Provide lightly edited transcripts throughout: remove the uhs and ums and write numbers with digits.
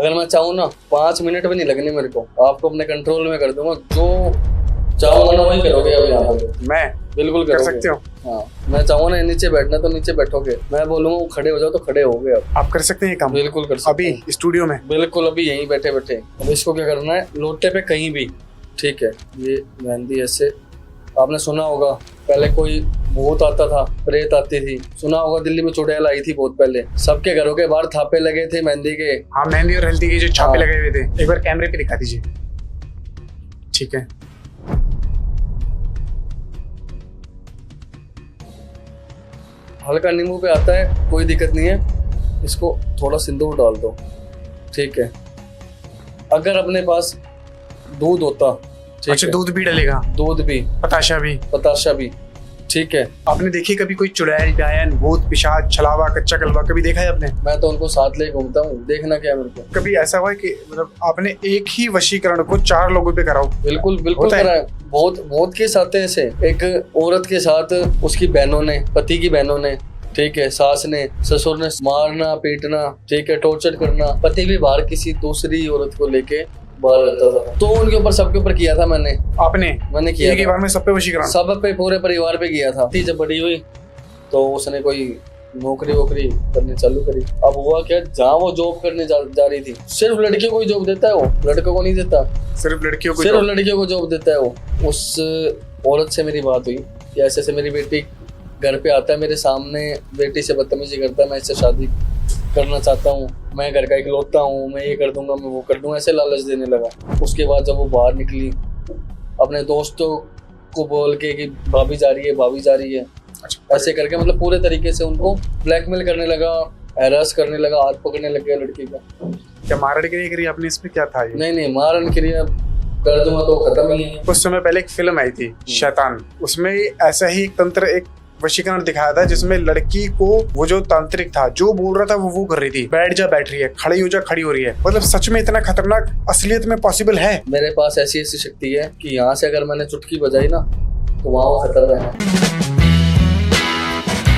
अगर मैं चाहूँ ना 5 मिनट भी नहीं लगने मेरे को, आपको अपने कंट्रोल में कर दूंगा। जो चाहूंगा ना वही करोगे। अब यहाँ पे मैं बिल्कुल कर करोगे। सकते हो? हाँ, मैं चाहूँ ना नीचे बैठना तो नीचे बैठोगे, मैं बोलूंगा वो खड़े हो जाओ तो खड़े हो गए। अब आप कर सकते हैं ये काम? बिल्कुल कर सकते अभी हैं। स्टूडियो में? बिल्कुल अभी यहीं बैठे बैठे। अब इसको क्या करना है, लोटे पे कहीं भी, ठीक है। ये मेहंदी ऐसे, आपने सुना होगा पहले कोई भूत आता था, प्रेत आती थी, सुना होगा दिल्ली में चुड़ैल आई थी बहुत पहले, सबके घरों के बाहर थापे लगे थे मेहंदी के। हाँ, मेहंदी और हल्दी के जो छापे हाँ। लगे हुए थे, एक बार कैमरे पे दिखा दीजिए। ठीक है, हल्का नींबू पे आता है, कोई दिक्कत नहीं है। इसको थोड़ा सिंदूर डाल दो, ठीक है। अगर अपने पास दूध होता, ठीक अच्छा है, दूध भी डलेगा? दूध भी, पताशा भी? पताशा भी, ठीक है। आपने देखी कभी कोई चुड़ैल, डायन, भूत, पिशाच, छलावा, कच्चा कलवा कभी देखा है आपने? मैं तो उनको साथ ले घूमता हूँ, देखना क्या है मेरे को। कभी ऐसा हुआ है कि मतलब आपने एक ही वशीकरण को 4 लोगों पे कराओ? बिल्कुल बिल्कुल होता है? करा है। बहुत बहुत के साथ है ऐसे। एक औरत के साथ उसकी बहनों ने, पति की बहनों ने, ठीक है, सास ने, ससुर ने मारना पीटना, ठीक है, टॉर्चर करना। पति भी बाहर किसी दूसरी औरत को लेके बाहर रहता था, तो उनके ऊपर, सबके ऊपर किया था मैंने। आपने किया एक ही था। बार में सब पे वशीकरण? सब पे, पूरे परिवार पे किया था। जब बड़ी हुई तो उसने कोई नौकरी वोकरी करनी चालू करी। अब हुआ क्या, जहाँ वो जॉब करने जा रही थी, सिर्फ लड़कियों को ही जॉब देता है वो, लड़कों को नहीं देता। सिर्फ लड़कियों को? सिर्फ लड़कियों को जॉब देता है वो। उस औरत से मेरी बात हुई कि ऐसे ऐसे मेरी बेटी घर पे आता है, मेरे सामने बेटी से बदतमीजी करता है, मैं इससे शादी करना चाहता हूँ, मैं घर का इकलौता हूँ, मैं ये कर दूंगा, मैं वो कर दूंगा, ऐसे लालच देने लगा। उसके बाद जब वो बाहर निकली, अपने दोस्तों को बोल के कि भाभी जा रही है, भाभी जा रही है, ऐसे करके मतलब पूरे तरीके से उनको ब्लैकमेल करने लगा, हैरास करने लगा, हाथ पकड़ने लग गया लड़की का। क्या मारण क्रिया करी आपने? इसमें क्या था ये? नहीं, मारन क्रिया कर दूंगा तो खत्म ही है। कुछ समय पहले एक फिल्म आई थी शैतान, उसमें ऐसा ही एक तंत्र, एक वशीकरण दिखाया था जिसमें लड़की को वो जो तांत्रिक था जो बोल रहा था वो कर रही थी, बैठ जा बैठ रही है, खड़ी हो जा खड़ी हो रही है। मतलब सच में इतना खतरनाक असलियत में पॉसिबल है? मेरे पास ऐसी ऐसी शक्ति है कि यहाँ से अगर मैंने चुटकी बजाई ना तो वहाँ वो खतर है।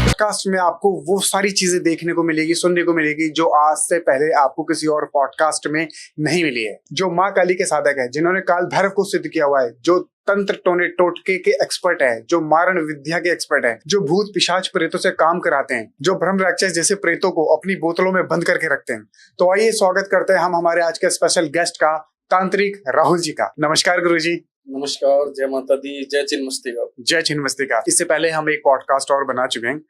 पॉडकास्ट में आपको वो सारी चीजें देखने को मिलेगी, सुनने को मिलेगी जो आज से पहले आपको किसी और पॉडकास्ट में नहीं मिली है। जो माँ काली के साधक है, जिन्होंने काल भैरव को सिद्ध किया हुआ है, जो तंत्र टोने टोटके के एक्सपर्ट है, जो मारण विद्या के एक्सपर्ट है, जो भूत पिशाच प्रेतों से काम कराते हैं, जो ब्रह्म राक्षस जैसे प्रेतों को अपनी बोतलों में बंद करके रखते हैं। तो आइए स्वागत करते हैं हम हमारे आज के स्पेशल गेस्ट का, तांत्रिक राहुल जी का। नमस्कार गुरु जी। नमस्कार, जय माता दी, जय छिन्नमस्तिका। जय छिन्नमस्तिका। इससे पहले हम एक पॉडकास्ट और बना चुके हैं।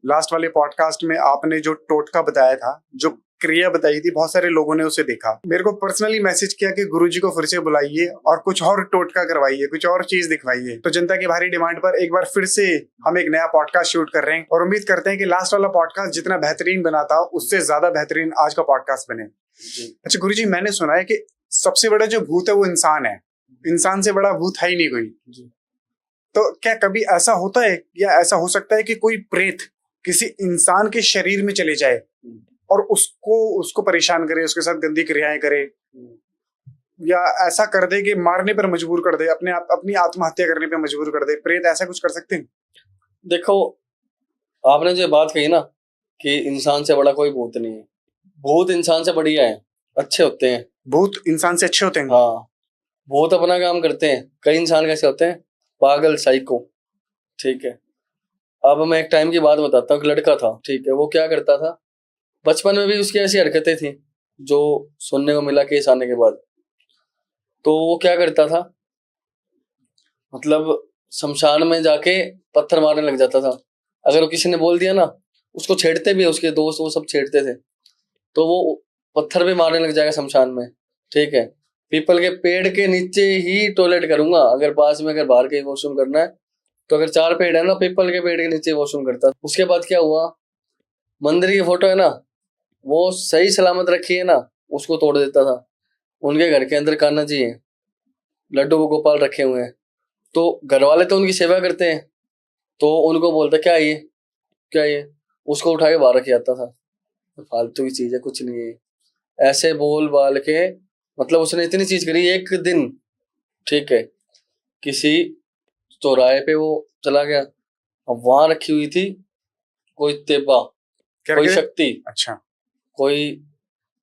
लास्ट वाले पॉडकास्ट में आपने जो टोटका बताया था, जो क्रिया बताई थी, बहुत सारे लोगों ने उसे देखा। मेरे को पर्सनली मैसेज किया कि गुरुजी को फिर से बुलाइए और कुछ और टोटका करवाइए, कुछ और चीज दिखवाइए। तो जनता की भारी डिमांड पर एक बार फिर से हम एक नया पॉडकास्ट शूट कर रहे हैं और उम्मीद करते हैं कि लास्ट वाला पॉडकास्ट जितना बेहतरीन बना था उससे ज्यादा बेहतरीन आज का पॉडकास्ट बने। अच्छा गुरुजी, मैंने सुना है कि सबसे बड़ा जो भूत है वो इंसान है, इंसान से बड़ा भूत है ही नहीं कोई। तो क्या कभी ऐसा होता है या ऐसा हो सकता है कि कोई प्रेत किसी इंसान के शरीर में चले जाए और उसको परेशान करे, उसके साथ गंदी क्रियाएं करे, या ऐसा कर दे कि मारने पर मजबूर कर दे, अपनी आत्महत्या करने पर मजबूर कर दे? प्रेत ऐसा कुछ कर सकते हैं? देखो, आपने जो बात कही ना कि इंसान से बड़ा कोई भूत नहीं है, भूत इंसान से बढ़िया है, अच्छे होते हैं। भूत इंसान से अच्छे होते हैं? हाँ, भूत अपना काम करते हैं। कई इंसान कैसे होते हैं, पागल, साइको, ठीक है। अब मैं एक टाइम की बात बताता हूँ। एक लड़का था, ठीक है, वो क्या करता था, बचपन में भी उसकी ऐसी हरकतें थी जो सुनने को मिला केस आने के बाद। तो वो क्या करता था, मतलब शमशान में जाके पत्थर मारने लग जाता था। अगर वो किसी ने बोल दिया ना, उसको छेड़ते भी, उसके दोस्त वो सब छेड़ते थे, तो वो पत्थर भी मारने लग जाएगा शमशान में, ठीक है। पीपल के पेड़ के नीचे ही टॉयलेट करूंगा, अगर पास में, अगर बाहर कहीं वॉशरूम करना है तो। अगर 4 पेड़ है ना, पीपल के पेड़ के नीचे वॉशरूम करता। उसके बाद क्या हुआ, मंदिर की फोटो है ना, वो सही सलामत रखी है ना, उसको तोड़ देता था। उनके घर के अंदर कान्हा जी हैं, लड्डू गोपाल रखे हुए हैं, तो घर वाले तो उनकी सेवा करते हैं, तो उनको बोलता क्या ये, क्या ये, उसको उठा के बाहर रख जाता था। फालतू की चीज है, कुछ नहीं है, ऐसे बोल बाल के। मतलब उसने इतनी चीज करी। एक दिन, ठीक है, किसी चौराहे पे वो चला गया, अब वहां रखी हुई थी कोई तेबा, कोई शक्ति, अच्छा, कोई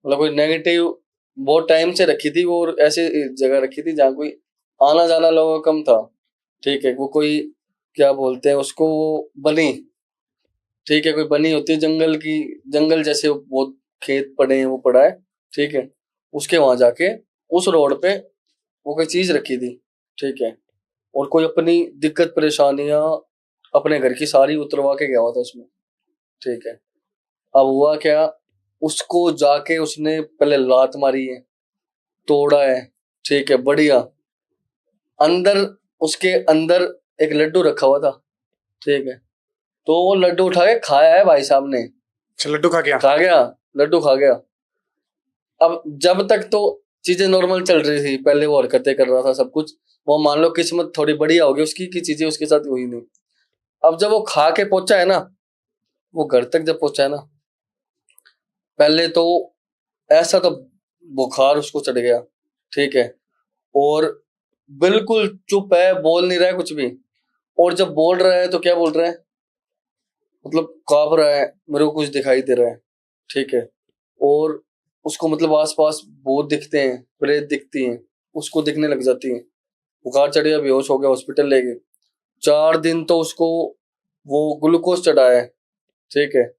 मतलब कोई नेगेटिव बहुत टाइम से रखी थी वो, और ऐसे जगह रखी थी जहाँ कोई आना जाना लोगों का कम था। ठीक है, वो कोई क्या बोलते हैं उसको, वो बनी, ठीक है, कोई बनी होती है जंगल की, जंगल जैसे वो बहुत खेत पड़े हैं, वो पड़ा है। ठीक है, उसके वहां जाके उस रोड पे वो कोई चीज रखी थी। ठीक है, और कोई अपनी दिक्कत परेशानियां अपने घर की सारी उतरवा के गया हुआ था उसमें। ठीक है, अब हुआ क्या, उसको जाके उसने पहले लात मारी है, तोड़ा है। ठीक है, बढ़िया। अंदर, उसके अंदर एक लड्डू रखा हुआ था। ठीक है, तो वो लड्डू उठा के खाया है भाई साहब ने। अच्छा, लड्डू खा गया। खा गया, लड्डू खा गया। अब जब तक तो चीजें नॉर्मल चल रही थी, पहले वो हरकतें कर रहा था सब कुछ, वो मान लो किस्मत थोड़ी बढ़िया होगी उसकी कि चीजें उसके साथ हुई नहीं। अब जब वो खा के पहुंचा है ना, वो घर तक जब पहुंचा है ना, पहले तो ऐसा तो बुखार उसको चढ़ गया। ठीक है, और बिल्कुल चुप है, बोल नहीं रहा है कुछ भी। और जब बोल रहा है तो क्या बोल रहा है, मतलब कांप रहा है, मेरे को कुछ दिखाई दे रहा है। ठीक है, और उसको मतलब आसपास भूत दिखते हैं, प्रेत दिखती हैं, उसको दिखने लग जाती हैं। बुखार चढ़ गया, बेहोश हो गया, हॉस्पिटल ले गए। 4 दिन तो उसको वो ग्लूकोज चढ़ाया है। ठीक है,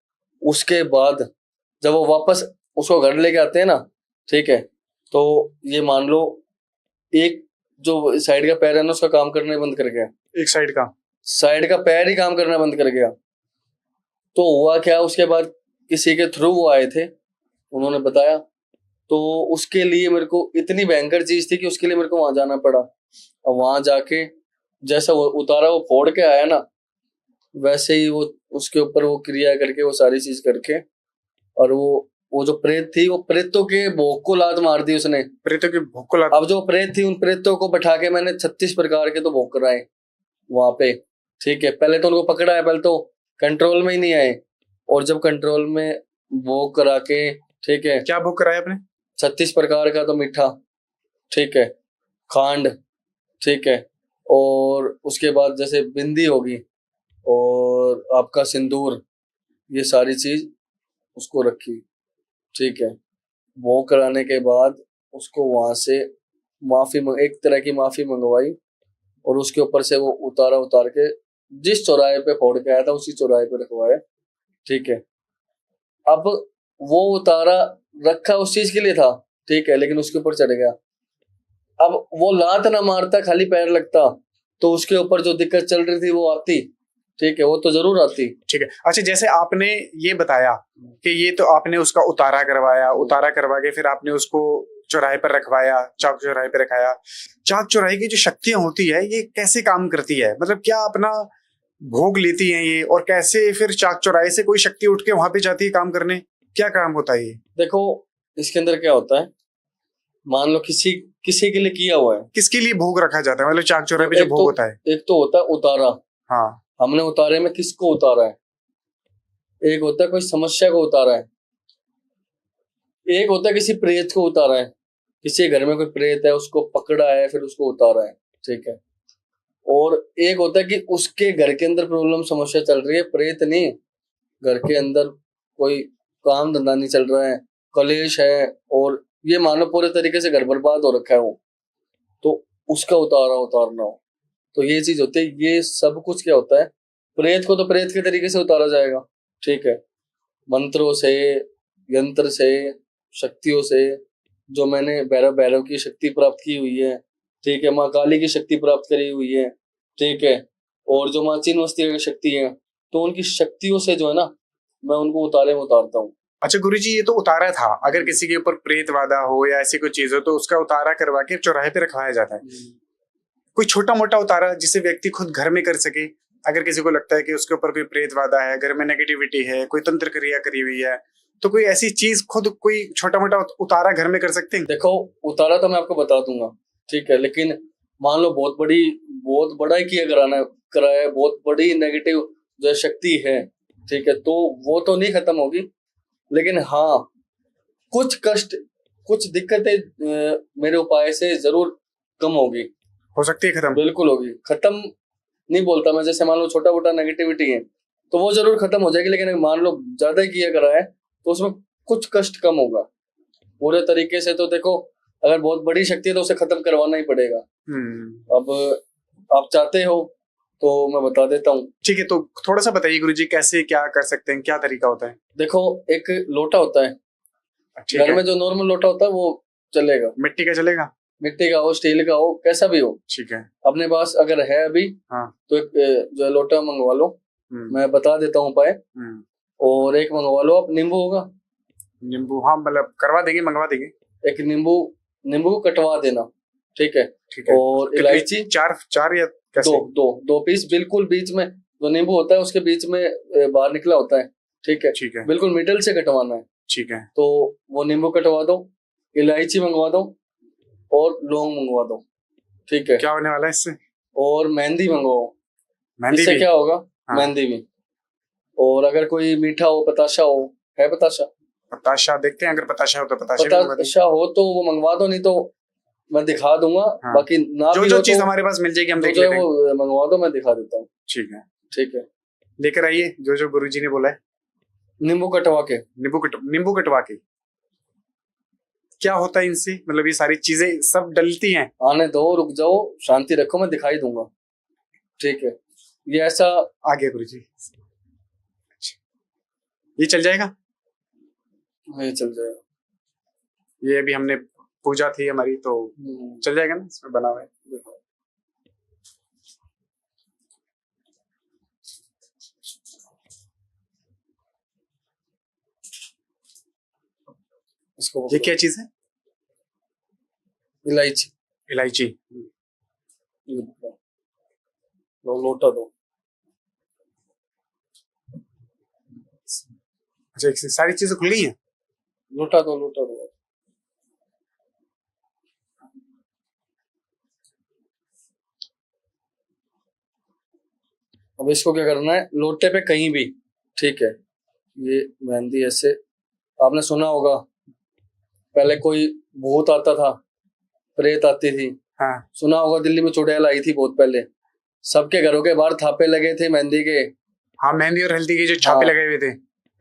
उसके बाद जब वो वापस उसको घर लेके आते हैं ना, ठीक है, तो ये मान लो एक जो साइड का पैर है ना, उसका काम करना बंद कर गया। एक साइड का? साइड का पैर ही काम करना बंद कर गया। तो हुआ क्या, उसके बाद किसी के थ्रू वो आए थे, उन्होंने बताया। तो उसके लिए मेरे को इतनी भयंकर चीज थी कि उसके लिए मेरे को वहां जाना पड़ा। और वहां जाके जैसा वो उतारा, वो फोड़ के आया ना, वैसे ही वो उसके ऊपर वो क्रिया करके, वो सारी चीज करके, और वो जो प्रेत थी, वो प्रेतों के भोग को लात मार दी उसने। प्रेतों की भूख को अब जो प्रेत थी, उन प्रेतों को बैठा के मैंने 36 प्रकार के तो भोग कराए वहां पे। ठीक है, पहले तो उनको पकड़ा है, पहले तो कंट्रोल में ही नहीं आए, और जब कंट्रोल में भोग करा के, ठीक है, क्या भूख कराया आपने? 36 प्रकार का तो मीठा, ठीक है, खांड, ठीक है, और उसके बाद जैसे बिंदी होगी और आपका सिंदूर, ये सारी चीज उसको रखी। ठीक है, वो कराने के बाद उसको वहां से एक तरह की माफी मंगवाई, और उसके ऊपर से वो उतार के जिस चौराहे पे फोड़ के आया था उसी चौराहे पे रखवाया। ठीक है, अब वो उतारा रखा उस चीज के लिए था। ठीक है, लेकिन उसके ऊपर चढ़ गया। अब वो लात ना मारता, खाली पैर लगता, तो उसके ऊपर जो दिक्कत चल रही थी वो आती। ठीक है, वो तो जरूर आती। ठीक है। अच्छा, जैसे आपने ये बताया कि ये तो आपने उसका उतारा करवाया, उतारा करवा के फिर आपने उसको चौराहे पर रखवाया, चाक चौराहे पर रखाया। चाक चौराहे की जो शक्तियां होती है, ये कैसे काम करती है? मतलब क्या अपना भोग लेती हैं ये, और कैसे फिर चाक चौराहे से कोई शक्ति उठ के वहां पे जाती है काम करने? क्या काम होता है ये? देखो, इसके अंदर क्या होता है, मान लो किसी किसी के लिए किया हुआ है। किसके लिए भोग रखा जाता है? मतलब चाक चौराहे पे जो भोग होता है। एक तो होता है उतारा, हाँ। हमने उतारे में किसको उतारा है। एक होता है कोई समस्या को उतारा है। एक होता है किसी प्रेत को उतारा है, किसी घर में कोई प्रेत है उसको पकड़ा है फिर उसको उतारा है। ठीक है, और एक होता है कि उसके घर के अंदर प्रॉब्लम समस्या चल रही है, प्रेत नहीं, घर के अंदर कोई काम धंधा नहीं चल रहा है, कलेश है, और ये मानो पूरे तरीके से घर बर्बाद हो रखा है वो, तो उसका उतारना हो, तो ये चीज होती है। ये सब कुछ क्या होता है, प्रेत को तो प्रेत के तरीके से उतारा जाएगा। ठीक है, मंत्रों से, यंत्र से, शक्तियों से, जो मैंने भैरव भैरव की शक्ति प्राप्त की हुई है। ठीक है, माँ काली की शक्ति प्राप्त करी हुई है। ठीक है, और जो माँ चिन्मस्ती की शक्ति है, तो उनकी शक्तियों से जो है ना, मैं उनको उतारे में उतारता हूँ। अच्छा गुरुजी, ये तो उतारा था। अगर किसी के ऊपर प्रेत वादा हो या ऐसी कोई चीज हो तो उसका उतारा करवा के चौराहे पे रखवाया जाता है। कोई छोटा मोटा उतारा जिसे व्यक्ति खुद घर में कर सके, अगर किसी को लगता है कि उसके ऊपर कोई प्रेत वादा है, घर में नेगेटिविटी है, कोई तंत्र क्रिया करी हुई है, तो कोई ऐसी चीज खुद कोई छोटा मोटा उतारा घर में कर सकते हैं? देखो, उतारा तो मैं आपको बता दूंगा, ठीक है, लेकिन मान लो बहुत बड़ा ही किया कराया, बहुत बड़ी नेगेटिव जो शक्ति है, ठीक है, तो वो तो नहीं खत्म होगी, लेकिन हाँ, कुछ कष्ट, कुछ दिक्कतें मेरे उपाय से जरूर कम होगी। हो सकती है खत्म? बिल्कुल होगी। खत्म नहीं बोलता मैं, जैसे मान लो छोटा मोटा नेगेटिविटी है तो वो जरूर खत्म हो जाएगी, लेकिन मान लो ज्यादा ही किया करा है तो उसमें कुछ कष्ट कम होगा। पूरे तरीके से तो देखो, अगर बहुत बड़ी शक्ति है तो उसे खत्म करवाना ही पड़ेगा। अब आप चाहते हो तो मैं बता देता हूँ। ठीक है, तो थोड़ा सा बताइए गुरुजी, कैसे क्या कर सकते हैं, क्या तरीका होता है? देखो, एक लोटा होता है, ठीक घर है। में जो नॉर्मल लोटा होता है वो चलेगा, मिट्टी का चलेगा? मिट्टी का हो, स्टील का हो, कैसा भी हो। ठीक है। अपने पास अगर है अभी हाँ। तो एक जो है लोटा मंगवा लो, मैं बता देता हूँ उपाय। और एक मंगवा लो आप, नींबू होगा? नींबू, हाँ, मतलब करवा देंगे, मंगवा देंगे। एक नींबू, नींबू को कटवा देना, ठीक है। ठीक है। और इलायची चार या कैसे? दो पीस, बिल्कुल बीच में जो नींबू होता है उसके बीच में बाहर निकला होता है, ठीक है। ठीक है। बिल्कुल मिडल से कटवाना है। ठीक है। तो वो नींबू कटवा दो, इलायची मंगवा दो और लौंग मंगवा दो, ठीक है। क्या होने वाला है इससे? और मेहंदी मंगवाओ, मेहंदी इससे भी? क्या होगा? हाँ। मेहंदी भी। और अगर कोई मीठा हो, बताशा हो, है बताशा? बताशा देखते हैं, अगर बताशा हो तो बताशा भी मंगवा देंगे। बताशा हो तो वो मंगवा दो, नहीं तो मैं दिखा दूंगा। हाँ। बाकी ना जो भी जो हो चीज तो हमारे पास मिल जाएगी हम देख जो है लेते हैं। वो मंगवा दो, मैं दिखा देता हूँ। ठीक है। ठीक है, लेकर आइए जो जो गुरुजी ने बोला है। नींबू कटवा के। नींबू कटवा के क्या होता है इनसे? मतलब ये सारी चीजें सब डलती हैं? आने दो, रुक जाओ, शांति रखो, मैं दिखाई दूंगा, ठीक है। ये ऐसा आ गया गुरुजी। ये चल जाएगा? ये चल जाएगा। ये अभी हमने पूजा थी हमारी तो चल जाएगा ना, इसमें बना हुआ है। इसको ये क्या चीज है? इलायची। इलायची। लोटा दो। अच्छा, एक सारी चीजें खुल गई हैं? लोटा दो, लोटा दो। अब इसको क्या करना है, लोटे पे कहीं भी, ठीक है। ये मेहंदी ऐसे, आपने सुना होगा पहले कोई भूत आता था, प्रेत आती थी। हाँ। सुना होगा दिल्ली में चुड़ैल आई थी बहुत पहले, सबके घरों के बाहर थापे लगे थे मेहंदी के। हाँ, मेहंदी और हल्दी के जो छापे लगे हुए थे।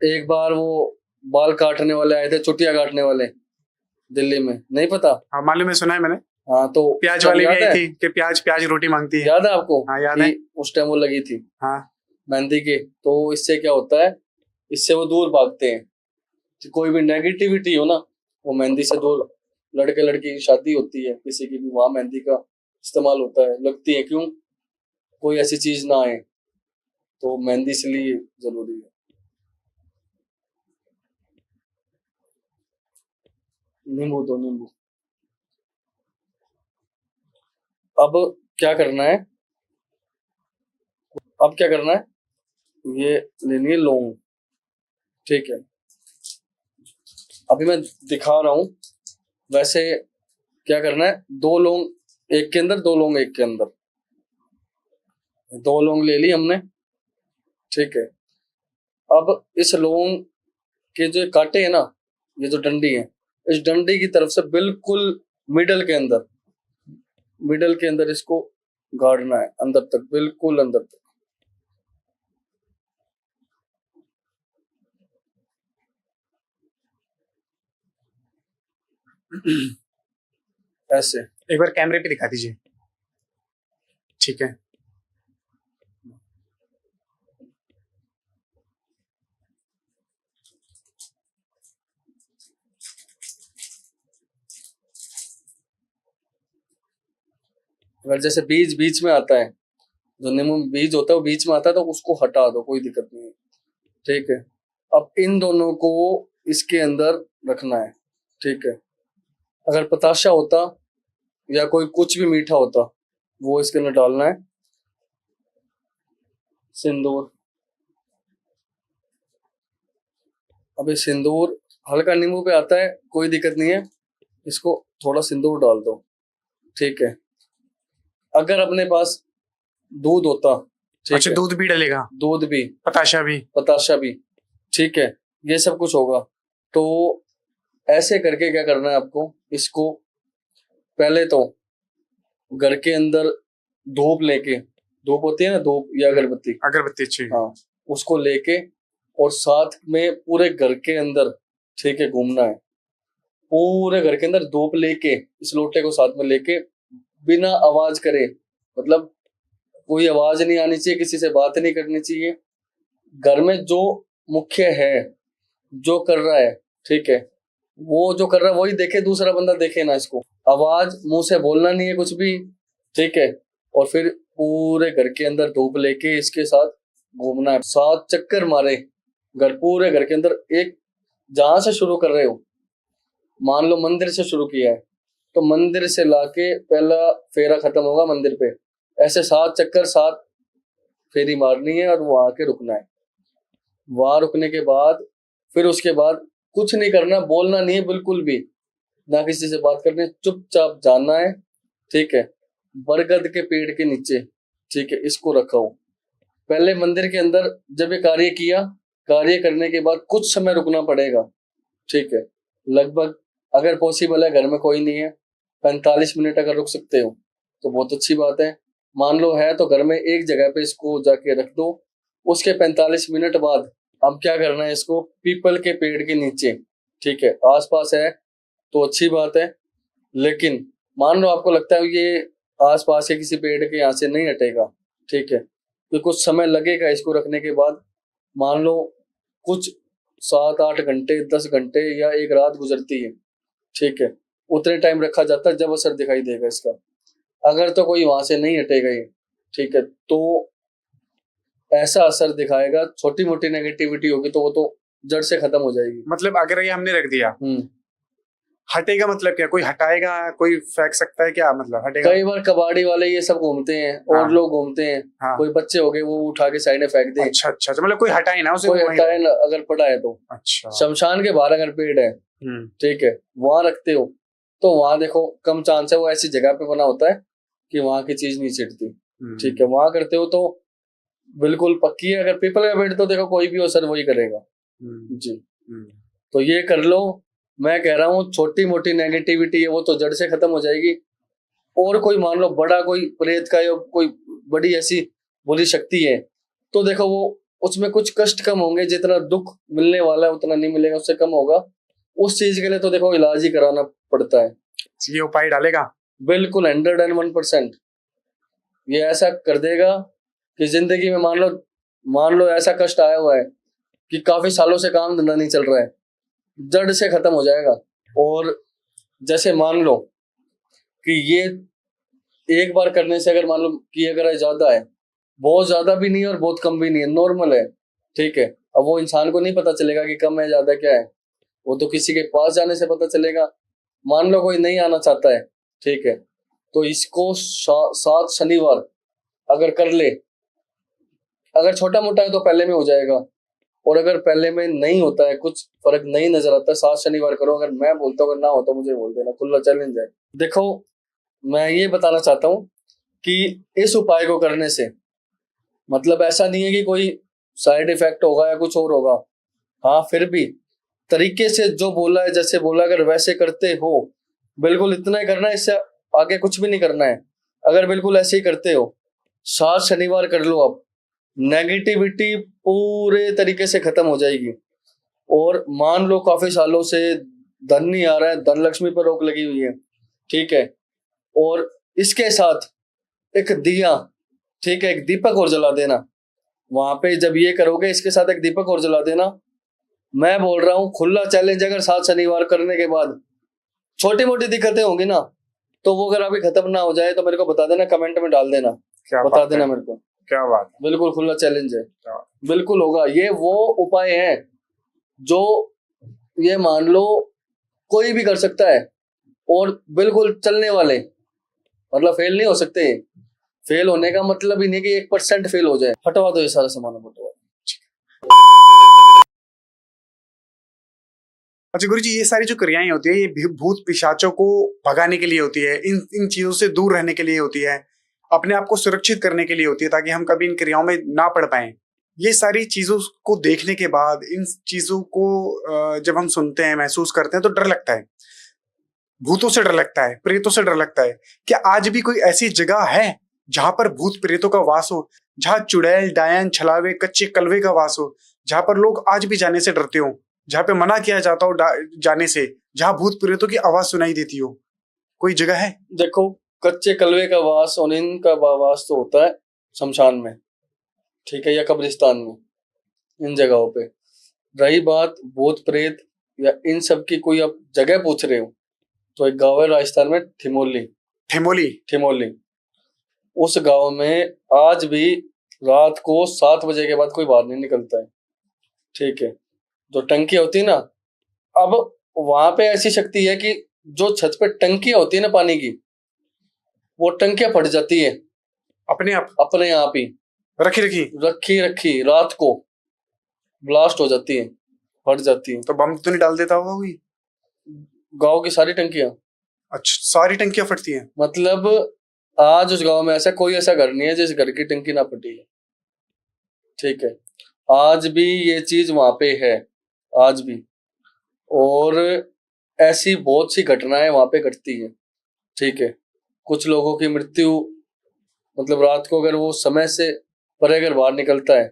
एक बार वो बाल काटने वाले आए थे, चुटिया काटने वाले, दिल्ली में, नहीं पता? हाँ, मालूम है, सुना है मैंने। हाँ, तो प्याज वाली भी आई थी कि प्याज रोटी मांगती है। याद है आपको? हाँ, याद है। उस टाइम वो लगी थी हाँ। मेहंदी के। तो इससे क्या होता है, इससे वो दूर भागते हैं कि कोई भी नेगेटिविटी हो ना, वो मेहंदी से दूर। लड़के लड़की की शादी होती है किसी की भी, वहां मेहंदी का इस्तेमाल होता है, लगती है, क्यों? कोई ऐसी चीज ना आए, तो मेहंदी इसलिए जरूरी है। नींबू दो, नींबू। अब क्या करना है, अब क्या करना है, ये लेनी है लौंग, ठीक है। अभी मैं दिखा रहा हूं, वैसे क्या करना है, दो लौंग एक के अंदर, दो लौंग एक के अंदर। दो लौंग ले ली हमने, ठीक है। अब इस लौंग के जो कांटे हैं ना, ये जो डंडी है, इस डंडी की तरफ से बिल्कुल मिडल के अंदर, मिडल के अंदर इसको गाड़ना है, अंदर तक, बिल्कुल अंदर तक। ऐसे। एक बार कैमरे पे दिखा दीजिए। ठीक है। अगर जैसे बीज बीच में आता है, जो नींबू में बीज होता है वो बीच में आता है, तो उसको हटा दो, कोई दिक्कत नहीं है, ठीक है। अब इन दोनों को इसके अंदर रखना है, ठीक है। अगर पताशा होता या कोई कुछ भी मीठा होता, वो इसके अंदर डालना है। सिंदूर, अब ये सिंदूर हल्का नींबू पे आता है, कोई दिक्कत नहीं है, इसको थोड़ा सिंदूर डाल दो, ठीक है। अगर अपने पास दूध होता, ठीक अच्छा, है, दूध भी डलेगा? दूध भी, बताशा भी? बताशा भी, ठीक है, ये सब कुछ होगा। तो ऐसे करके क्या करना है आपको, इसको पहले तो घर के अंदर धूप लेके, धूप होती है ना, धूप या अगरबत्ती, अगरबत्ती, अच्छी। हाँ, उसको लेके और साथ में पूरे घर के अंदर, ठीक है, घूमना है। पूरे घर के अंदर धूप लेके, इस लोटे को साथ में लेके, बिना आवाज करे, मतलब कोई आवाज नहीं आनी चाहिए, किसी से बात नहीं करनी चाहिए। घर में जो मुख्य है, जो कर रहा है, ठीक है, वो जो कर रहा है वही देखे, दूसरा बंदा देखे ना इसको। आवाज मुंह से बोलना नहीं है कुछ भी, ठीक है। और फिर पूरे घर के अंदर धूप लेके इसके साथ घूमना है, 7 चक्कर मारे घर, पूरे घर के अंदर। एक जहां से शुरू कर रहे हो, मान लो मंदिर से शुरू किया है, तो मंदिर से लाके पहला फेरा खत्म होगा मंदिर पे, ऐसे 7 चक्कर, 7 फेरी मारनी है और वहां के रुकना है। वहां रुकने के बाद फिर उसके बाद कुछ नहीं करना, बोलना नहीं है बिल्कुल भी, ना किसी से बात करनी, चुपचाप जाना है, ठीक है। बरगद के पेड़ के नीचे, ठीक है, इसको रखा हो। पहले मंदिर के अंदर जब ये कार्य किया, कार्य करने के बाद कुछ समय रुकना पड़ेगा, ठीक है। लगभग अगर पॉसिबल है, घर में कोई नहीं है, 45 मिनट अगर रुक सकते हो तो बहुत अच्छी बात है। मान लो है तो घर में एक जगह पे इसको जाके रख दो। उसके 45 मिनट बाद अब क्या करना है, इसको पीपल के पेड़ के नीचे, ठीक है, आसपास है तो अच्छी बात है। लेकिन मान लो आपको लगता है ये आसपास के किसी पेड़ के यहाँ से नहीं हटेगा, ठीक है, तो कुछ समय लगेगा इसको रखने के बाद। मान लो कुछ 7-8 घंटे, 10 घंटे या एक रात गुजरती है, ठीक है, उतने टाइम रखा जाता है जब असर दिखाई देगा इसका। अगर तो कोई वहां से नहीं हटेगा ये, ठीक है, तो ऐसा असर दिखाएगा, छोटी मोटी नेगेटिविटी होगी तो वो तो जड़ से खत्म हो जाएगी। मतलब अगर ये हमने रख दिया, हटेगा मतलब क्या? कोई हटाएगा, कोई फेंक सकता है क्या? मतलब हटेगा? कई बार कबाड़ी वाले ये सब घूमते हैं और हाँ। लोग घूमते हैं, हाँ। कोई बच्चे हो गए वो उठा के साइड में फेंक दे। अच्छा अच्छा, मतलब कोई हटाए ना उसे, कोई वहीं हटाए ना, अगर पड़ा है तो। अच्छा। शमशान के बाहर अगर पेड़ है, ठीक है, वहां रखते हो तो वहां देखो कम चांस है, वो ऐसी जगह पे बना होता है कि वहां की चीज नहीं छिड़ती, ठीक है। वहां करते हो तो बिल्कुल पक्की है। अगर पीपल का पेड़ तो देखो कोई भी असर वही करेगा जी। तो ये कर लो, मैं कह रहा हूँ छोटी मोटी नेगेटिविटी है वो तो जड़ से खत्म हो जाएगी। और कोई मान लो बड़ा कोई प्रेत का या कोई बड़ी ऐसी बुरी शक्ति है तो देखो वो उसमें कुछ कष्ट कम होंगे, जितना दुख मिलने वाला है उतना नहीं मिलेगा, उससे कम होगा। उस चीज के लिए तो देखो इलाज ही कराना पड़ता है। ये उपाय डालेगा बिल्कुल 101%। ये ऐसा कर देगा कि जिंदगी में मान लो ऐसा कष्ट आया हुआ है कि काफी सालों से काम धंधा नहीं चल रहा है, जड़ से खत्म हो जाएगा। और जैसे मान लो कि ये एक बार करने से अगर मान लो कि अगर ज्यादा है, बहुत ज्यादा भी नहीं है और बहुत कम भी नहीं है, नॉर्मल है, ठीक है। अब वो इंसान को नहीं पता चलेगा कि कम है ज्यादा क्या है, वो तो किसी के पास जाने से पता चलेगा। मान लो कोई नहीं आना चाहता है, ठीक है, तो इसको 7 शनिवार अगर कर ले, अगर छोटा मोटा है तो पहले में हो जाएगा, और अगर पहले में नहीं होता है, कुछ फर्क नहीं नजर आता, 7 शनिवार करो। अगर मैं बोलता हूँ अगर ना होता मुझे बोल देना, खुला चैलेंज है। देखो मैं ये बताना चाहता हूँ कि इस उपाय को करने से मतलब ऐसा नहीं है कि कोई साइड इफेक्ट होगा या कुछ और होगा। हाँ, फिर भी तरीके से जो बोला है, जैसे बोला, अगर वैसे करते हो, बिल्कुल इतना ही करना है, इससे आगे कुछ भी नहीं करना है। अगर बिल्कुल ऐसे ही करते हो, 7 शनिवार कर लो, आप नेगेटिविटी पूरे तरीके से खत्म हो जाएगी। और मान लो काफी सालों से धन नहीं आ रहा है, धन लक्ष्मी पर रोक लगी हुई है, ठीक है, और इसके साथ एक दिया, ठीक है, एक दीपक और जला देना वहां पे। जब ये करोगे इसके साथ एक दीपक और जला देना, मैं बोल रहा हूँ खुला चैलेंज, अगर 7 शनिवार करने के बाद छोटी मोटी दिक्कतें होंगी ना, तो वो अगर अभी खत्म ना हो जाए तो मेरे को बता देना, कमेंट में डाल देना, बता देना मेरे को। क्या बात है, बिल्कुल खुला चैलेंज है, बिल्कुल होगा। ये वो उपाय है जो ये मान लो कोई भी कर सकता है, और बिल्कुल चलने वाले, मतलब फेल नहीं हो सकते। फेल होने का मतलब ही नहीं कि 1% फेल हो जाए। हटवा दो ये सारा सामान, हटवा। अच्छा गुरु जी, ये सारी जो क्रियाएं होती है ये भूत पिशाचों को भगाने के लिए होती है, इन चीजों से दूर रहने के लिए होती है, अपने आप को सुरक्षित करने के लिए होती है, ताकि हम कभी इन क्रियाओं में ना पड़ पाए। ये सारी चीजों को देखने के बाद, इन चीजों को जब हम सुनते हैं, महसूस करते हैं, तो डर लगता है। भूतों से डर लगता है, प्रेतों से डर लगता है। क्या आज भी कोई ऐसी जगह है जहां पर भूत प्रेतों का वास हो, जहां चुड़ैल, डायन, छलावे, कच्चे कलवे का वास हो, जहां पर लोग आज भी जाने से डरते हो, जहाँ पे मना किया जाता हो जाने से, जहाँ भूत प्रेतों की आवाज सुनाई देती हो, कोई जगह है? देखो, कच्चे कलवे का वास और इनका वास तो होता है शमशान में, ठीक है, या कब्रिस्तान में, इन जगहों पे। रही बात भूत प्रेत या इन सब की, कोई आप जगह पूछ रहे हो, तो एक गांव है राजस्थान में, ठिमोली। ठेमोली? ठिमोली, उस गांव में आज भी रात को 7 बजे के बाद कोई बाहर नहीं निकलता है, ठीक है। जो टंकी होती है ना, अब वहां पे ऐसी शक्ति है कि जो छत पे टंकियां होती है ना पानी की, वो टंकियां फट जाती है अपने आप? अपने आप ही, रखी रखी? रखी रखी रात को ब्लास्ट हो जाती है, फट जाती है। तो बम तो नहीं डाल देता होगा कोई? गांव की सारी टंकियां, अच्छा, सारी टंकियां फटती हैं? मतलब आज उस गांव में ऐसा कोई ऐसा घर नहीं है जिस घर की टंकी ना फटी है, ठीक है। आज भी ये चीज वहां पे है, आज भी। और ऐसी बहुत सी घटनाएं वहां पे घटती हैं, ठीक है। कुछ लोगों की मृत्यु, मतलब रात को अगर वो समय से परे अगर बाहर निकलता है,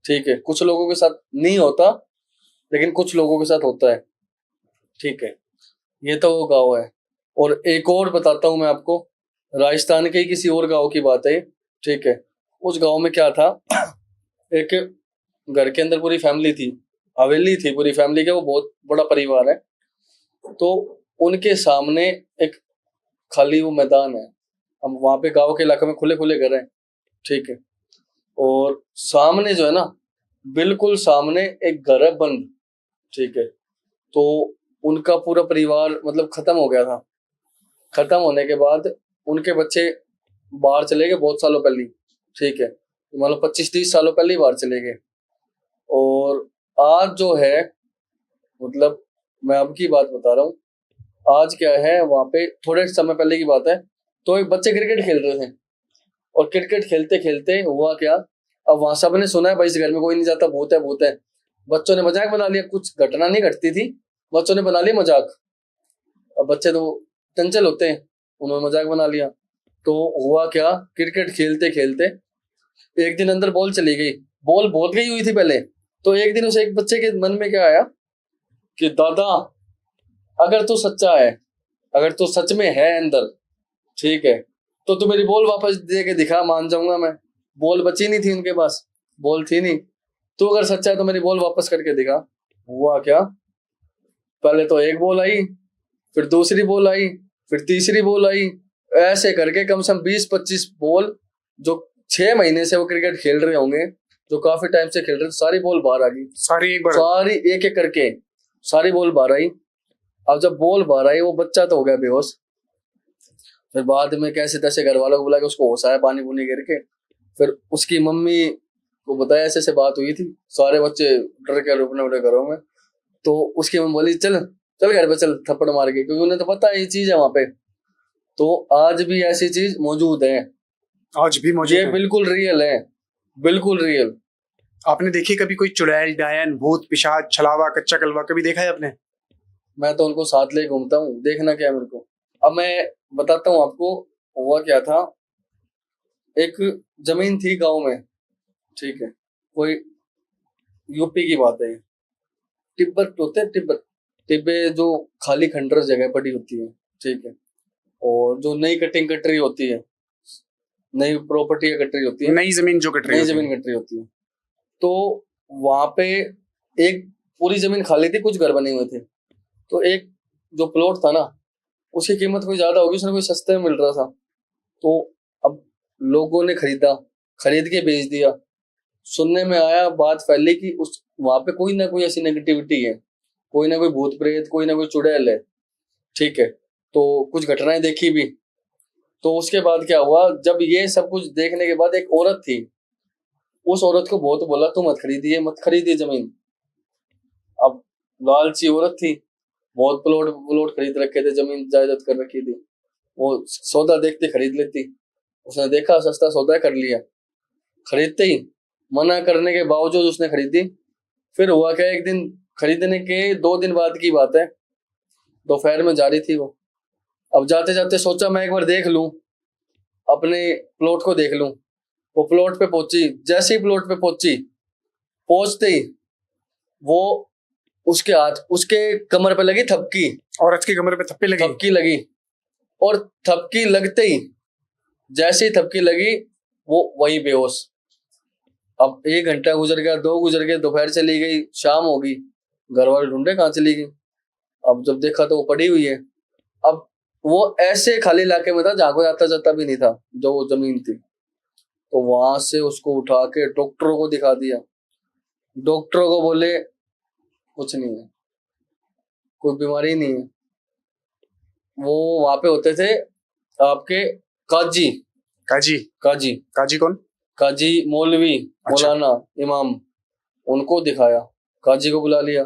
ठीक है, कुछ लोगों के साथ नहीं होता, लेकिन कुछ लोगों के साथ होता है, ठीक है। ये तो वो गाँव है। और एक और बताता हूँ मैं आपको, राजस्थान के ही किसी और गाँव की बात है, ठीक है। उस गाँव में क्या था, एक घर के अंदर पूरी फैमिली थी, हवेली थी पूरी फैमिली के, वो बहुत बड़ा परिवार है। तो उनके सामने एक खाली वो मैदान है, हम वहां पे गांव के इलाके में खुले खुले घर हैं, ठीक है। और सामने जो है ना, बिल्कुल सामने एक घर है बंद, ठीक है। तो उनका पूरा परिवार मतलब खत्म हो गया था। खत्म होने के बाद उनके बच्चे बाहर चले गए बहुत सालों पहले, ठीक है, मतलब 25-30 सालों पहले ही बाहर चले गए। और आज जो है, मतलब मैं अब की बात बता रहा हूँ, आज क्या है, वहां पे थोड़े समय पहले की बात है, तो एक बच्चे क्रिकेट खेल रहे थे, और क्रिकेट खेलते खेलते हुआ क्या, अब वहां सबने सुना है भाई इस घर में कोई नहीं जाता, भूत है भूत है। बच्चों ने मजाक बना लिया, कुछ घटना नहीं घटती थी, बच्चों ने बना लिया मजाक। अब बच्चे तो चंचल होते हैं, उन्होंने मजाक बना लिया। तो हुआ क्या, क्रिकेट खेलते खेलते एक दिन अंदर बॉल चली गई, बॉल बहुत गई हुई थी पहले। तो एक दिन उसे एक बच्चे के मन में क्या आया कि दादा, अगर तू सच्चा है, अगर तू सच में है अंदर, ठीक है, तो तू मेरी बॉल वापस दे के दिखा, मान जाऊंगा मैं। बॉल बची नहीं थी उनके पास, बॉल थी नहीं। तू अगर सच्चा है तो मेरी बॉल वापस करके दिखा। हुआ क्या, पहले तो एक बॉल आई, फिर दूसरी बॉल आई, फिर तीसरी बॉल आई, ऐसे करके कम से कम 20-25 बॉल, जो 6 महीने से वो क्रिकेट खेल रहे होंगे, जो काफी टाइम से खेल रहे थे, सारी बॉल बाहर आ गई। सारी एक बार? सारी एक एक करके सारी बॉल बाहर आई। अब जब बॉल बाहर आई, वो बच्चा तो हो गया बेहोश। फिर बाद में कैसे तैसे घर वालों को बुला के उसको होश आया, पानी पुनी गिर के। फिर उसकी मम्मी को बताया ऐसे ऐसे बात हुई थी, सारे बच्चे डर के अपने अपने घरों में। तो उसकी मम्मी बोली चल चल घर पे चल, थप्पड़ मार के, क्योंकि उन्हें तो पता है ये चीज है वहां पे। तो आज भी ऐसी चीज मौजूद है, आज भी मौजूद ये है? बिल्कुल रियल है, बिल्कुल रियल। आपने देखी कभी कोई चुड़ैल, डायन, भूत, पिशाच, छलावा, कच्चा कलवा कभी देखा है आपने? मैं तो उनको साथ ले घूमता हूँ, देखना क्या है मेरे को। अब मैं बताता हूँ आपको, हुआ क्या था। एक जमीन थी गांव में, ठीक है, कोई यूपी की बात है, तिब्बत होते हैं, तिब्बत टिब्बे, जो खाली खंडर जगह पड़ी होती है, ठीक है। और जो नई कटिंग कट रही होती है, नई प्रॉपर्टी कट रही होती है, नई जमीन जो कट रही नई होती है? जमीन कट रही होती है। तो वहां पे एक पूरी जमीन खाली थी, कुछ घर बने हुए थे। तो एक जो प्लॉट था ना, उसकी कीमत कोई ज्यादा होगी, उसने कोई सस्ते में मिल रहा था। तो अब लोगों ने खरीदा, खरीद के बेच दिया। सुनने में आया, बात फैली कि उस वहां पे कोई ना कोई ऐसी नेगेटिविटी है, कोई ना कोई भूत प्रेत, कोई ना कोई चुड़ैल है, ठीक है। तो कुछ घटनाएं देखी भी। तो उसके बाद क्या हुआ, जब ये सब कुछ देखने के बाद एक औरत थी, उस औरत को बहुत बोला तू मत खरीदिए, मत खरीदिए जमीन। अब लालची औरत थी, बहुत प्लॉट प्लॉट खरीद रखे थे, जमीन जायदाद कर रखी थी, वो सौदा देखते खरीद लेती। उसने देखा सस्ता सौदा कर लिया, खरीदते ही मना करने के बावजूद उसने खरीदी। फिर हुआ क्या, एक दिन खरीदने के 2 दिन बाद की बात है, दोपहर में जा रही थी वो। अब जाते जाते सोचा मैं एक बार देख लूं, अपने प्लॉट को देख लूं। वो प्लॉट पे पहुंची, जैसे ही प्लॉट पे पहुंची, पहुंचते ही वो उसके हाथ, उसके कमर पे लगी थपकी, औरत की कमर पे थप्पी लगी। थपकी लगी, और थपकी लगते ही, जैसे ही थपकी लगी, वो वही बेहोश। अब 1 घंटा गुजर गया, 2 गुजर गए, दोपहर चली गई, शाम होगी, घर वाले ढूंढे कहाँ चली गई। अब जब देखा तो वो पड़ी हुई है। अब वो ऐसे खाली इलाके में था जहाँ कोई आता जाता भी नहीं था, जो वो जमीन थी। तो वहां से उसको उठा के डॉक्टरों को दिखा दिया। डॉक्टरों को बोले कुछ नहीं है, कोई बीमारी नहीं है। वो वहां पे होते थे आपके काजी, काजी। काजी, काजी कौन? काजी मौलवी, अच्छा। मौलाना, इमाम, उनको दिखाया। काजी को बुला लिया,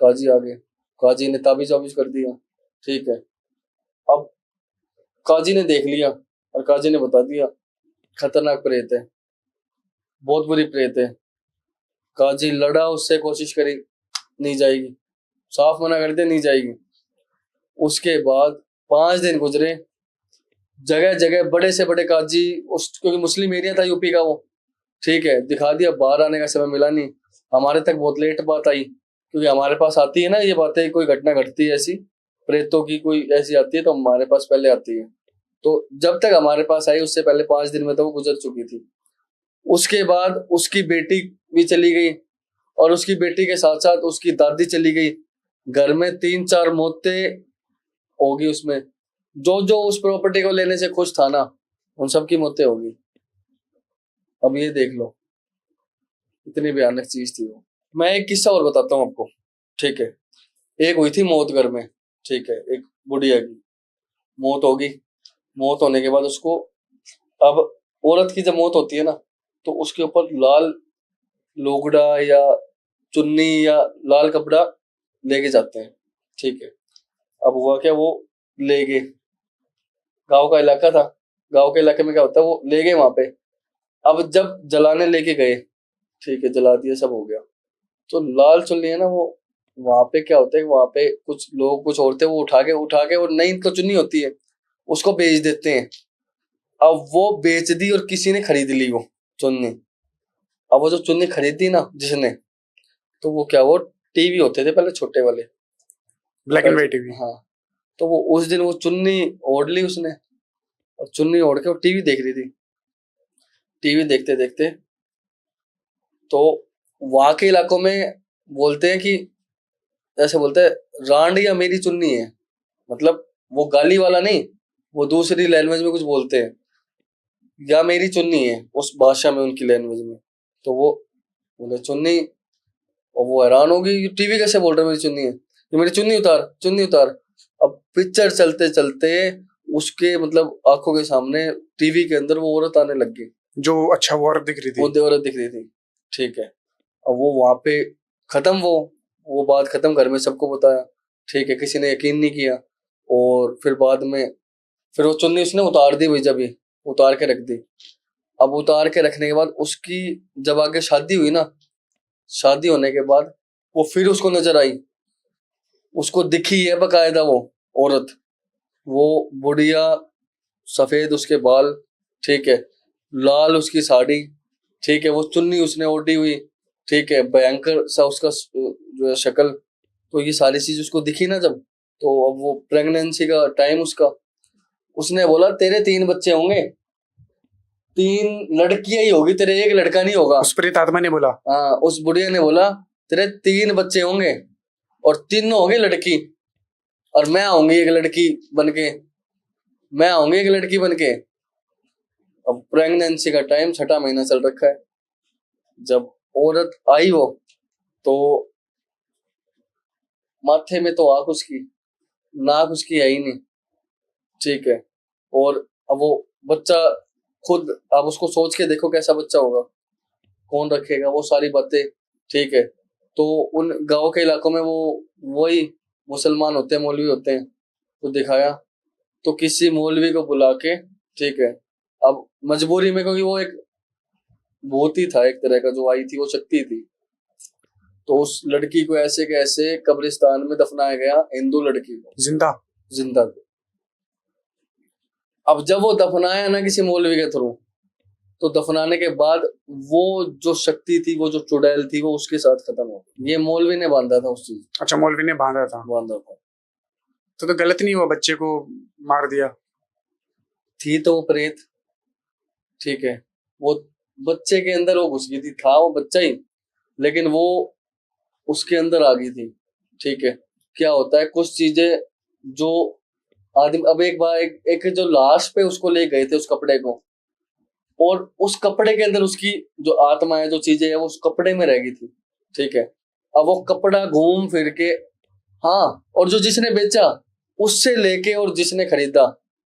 काजी आ गए, काजी ने ताबीज वाबीज कर दिया। ठीक है, अब काजी ने देख लिया और काजी ने बता दिया खतरनाक प्रेत है, बहुत बुरी प्रेत है। काजी लड़ा उससे, कोशिश करी, नहीं जाएगी, साफ मना कर दिया नहीं जाएगी। उसके बाद 5 दिन गुजरे, जगह जगह बड़े से बड़े काजी, उस क्योंकि मुस्लिम एरिया था यूपी का वो, ठीक है, दिखा दिया, बाहर आने का समय मिला नहीं। हमारे तक बहुत लेट बात आई, क्योंकि हमारे पास आती है ना ये बातें, कोई घटना घटती है ऐसी प्रेतों की, कोई ऐसी आती है तो हमारे पास पहले आती है। तो जब तक हमारे पास आई उससे पहले 5 दिन में तो वो गुजर चुकी थी। उसके बाद उसकी बेटी भी चली गई, और उसकी बेटी के साथ साथ उसकी दादी चली गई। घर में 3-4 मौतें होगी उसमें। जो जो उस प्रॉपर्टी को लेने से खुश था ना, उन सब की मौतें होगी। अब ये देख लो, इतनी भयानक चीज थी वो। मैं एक किस्सा और बताता हूँ आपको, ठीक है। एक हुई थी मौत घर में, ठीक है, एक बुढ़िया की मौत होगी। मौत होने के बाद उसको, अब औरत की जब मौत होती है ना, तो उसके ऊपर लाल लोगड़ा या चुन्नी या लाल कपड़ा लेके जाते हैं, ठीक है। अब हुआ क्या, वो ले गए, गांव का इलाका था, गांव के इलाके में क्या होता है, वो ले गए वहां पे। अब जब जलाने लेके गए, ठीक है, जला दिया, सब हो गया, तो लाल चुन्नी है ना, वो वहां पे क्या होता है, वहां पे कुछ लोग, कुछ औरतें वो उठा के वो नई तो चुन्नी होती है, उसको बेच देते हैं। अब वो बेच दी और किसी ने खरीद ली वो चुन्नी। अब वो जो चुन्नी खरीदी ना जिसने, तो वो क्या, वो टीवी होते थे पहले छोटे वाले, ब्लैक एंड व्हाइट टीवी। हाँ, तो वो उस दिन वो चुन्नी ओढ़ ली उसने, और चुन्नी ओढ़ के वो टीवी देख रही थी। टीवी देखते देखते, तो वहां के इलाकों में बोलते हैं कि, ऐसे बोलते हैं, रांडिया मेरी चुन्नी है, मतलब वो गाली वाला नहीं, वो दूसरी लैंग्वेज में कुछ बोलते हैं, या मेरी चुन्नी है उस भाषा में, उनकी लैंग्वेज में। तो वो बोले चुन्नी, और वो हैरान होगी, ये टीवी कैसे बोल रहे मेरी चुन्नी है, ये मेरी चुन्नी उतार, चुन्नी उतार। अब पिक्चर चलते चलते उसके मतलब आंखों के सामने टीवी के अंदर वो औरत आने लग गई, जो अच्छा वो औरत दिख रही वो थी। औरत दिख रही थी, ठीक है। अब वो वहां पे खत्म, वो बात खत्म, घर में सबको बताया, ठीक है, किसी ने यकीन नहीं किया। और फिर बाद में, फिर वो चुन्नी उसने उतार दी, वही जब ही उतार के रख दी। अब उतार के रखने के बाद उसकी जब आगे शादी हुई ना, शादी होने के बाद वो फिर उसको नजर आई, उसको दिखी है बकायदा वो औरत, वो बुढ़िया, सफेद उसके बाल, ठीक है, लाल उसकी साड़ी, ठीक है, वो चुन्नी उसने ओढ़ी हुई, ठीक है, भयंकर सा उसका जो है शक्ल। तो ये सारी चीज उसको दिखी ना जब, तो अब वो प्रेगनेंसी का टाइम उसका, उसने बोला तेरे 3 बच्चे होंगे, 3 लड़कियां ही होगी तेरे, एक लड़का नहीं होगा। उस प्रेत आत्मा ने बोला। हाँ, उस बुढ़िया ने बोला तेरे 3 बच्चे होंगे, और तीनों होंगे लड़की, और मैं आऊंगी एक लड़की बनके, मैं आऊंगी एक लड़की बनके। अब प्रेगनेंसी का टाइम 6ठा महीना चल रखा है। जब औरत आई वो, तो माथे में तो आंख उसकी, नाक उसकी है ही नहीं, ठीक है। और अब वो बच्चा खुद, आप उसको सोच के देखो कैसा बच्चा होगा, कौन रखेगा वो सारी बातें, ठीक है। तो उन गांव के इलाकों में वो वही मुसलमान होते हैं, मौलवी होते हैं, तो दिखाया, तो किसी मौलवी को बुला के, ठीक है। अब मजबूरी में, क्योंकि वो एक भूत ही था एक तरह का, जो आई थी वो शक्ति थी, तो उस लड़की को ऐसे कैसे कब्रिस्तान में दफनाया गया, हिंदू लड़की को, जिंदा। जिंदा को। अब जब वो दफनाया ना किसी मौलवी के थ्रू, तो दफनाने के बाद वो जो शक्ति थी, वो जो चुड़ैल थी, वो उसके साथ खत्म हो गई। ये मौलवी ने बांधा था उस चीज, अच्छा, मौलवी ने बांधा था। बांधा था। तो गलत नहीं हुआ, बच्चे को मार दिया। थी तो वो प्रेत, ठीक है, वो बच्चे के अंदर वो घुस गई थी, था वो बच्चा ही, लेकिन वो उसके अंदर आ गई थी, ठीक है। क्या होता है, कुछ चीजें जो आदमी, अब एक बार एक जो लाश पे उसको ले गए थे उस कपड़े को, और उस कपड़े के अंदर उसकी जो आत्मा है, जो चीजें है, वो उस कपड़े में रह गई थी, ठीक है। अब वो कपड़ा घूम फिर के, हाँ, और जो जिसने बेचा उससे लेके और जिसने खरीदा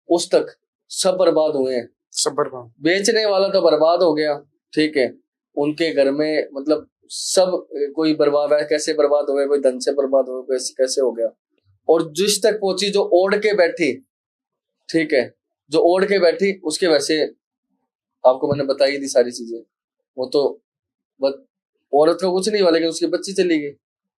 उस तक सब बर्बाद हुए हैं। सब बर्बाद। बेचने वाला तो बर्बाद हो गया, ठीक है, उनके घर में मतलब सब, कोई बर्बाद है, कैसे बर्बाद हो गया, कोई धन से बर्बाद हो गया, कैसे हो गया। और जिस तक पहुंची, जो ओढ़ के बैठी, ठीक है, जो ओढ़ के बैठी, उसके वैसे आपको मैंने बताई थी सारी चीजें, वो तो औरत का कुछ नहीं हुआ, लेकिन उसकी बच्ची चली गई।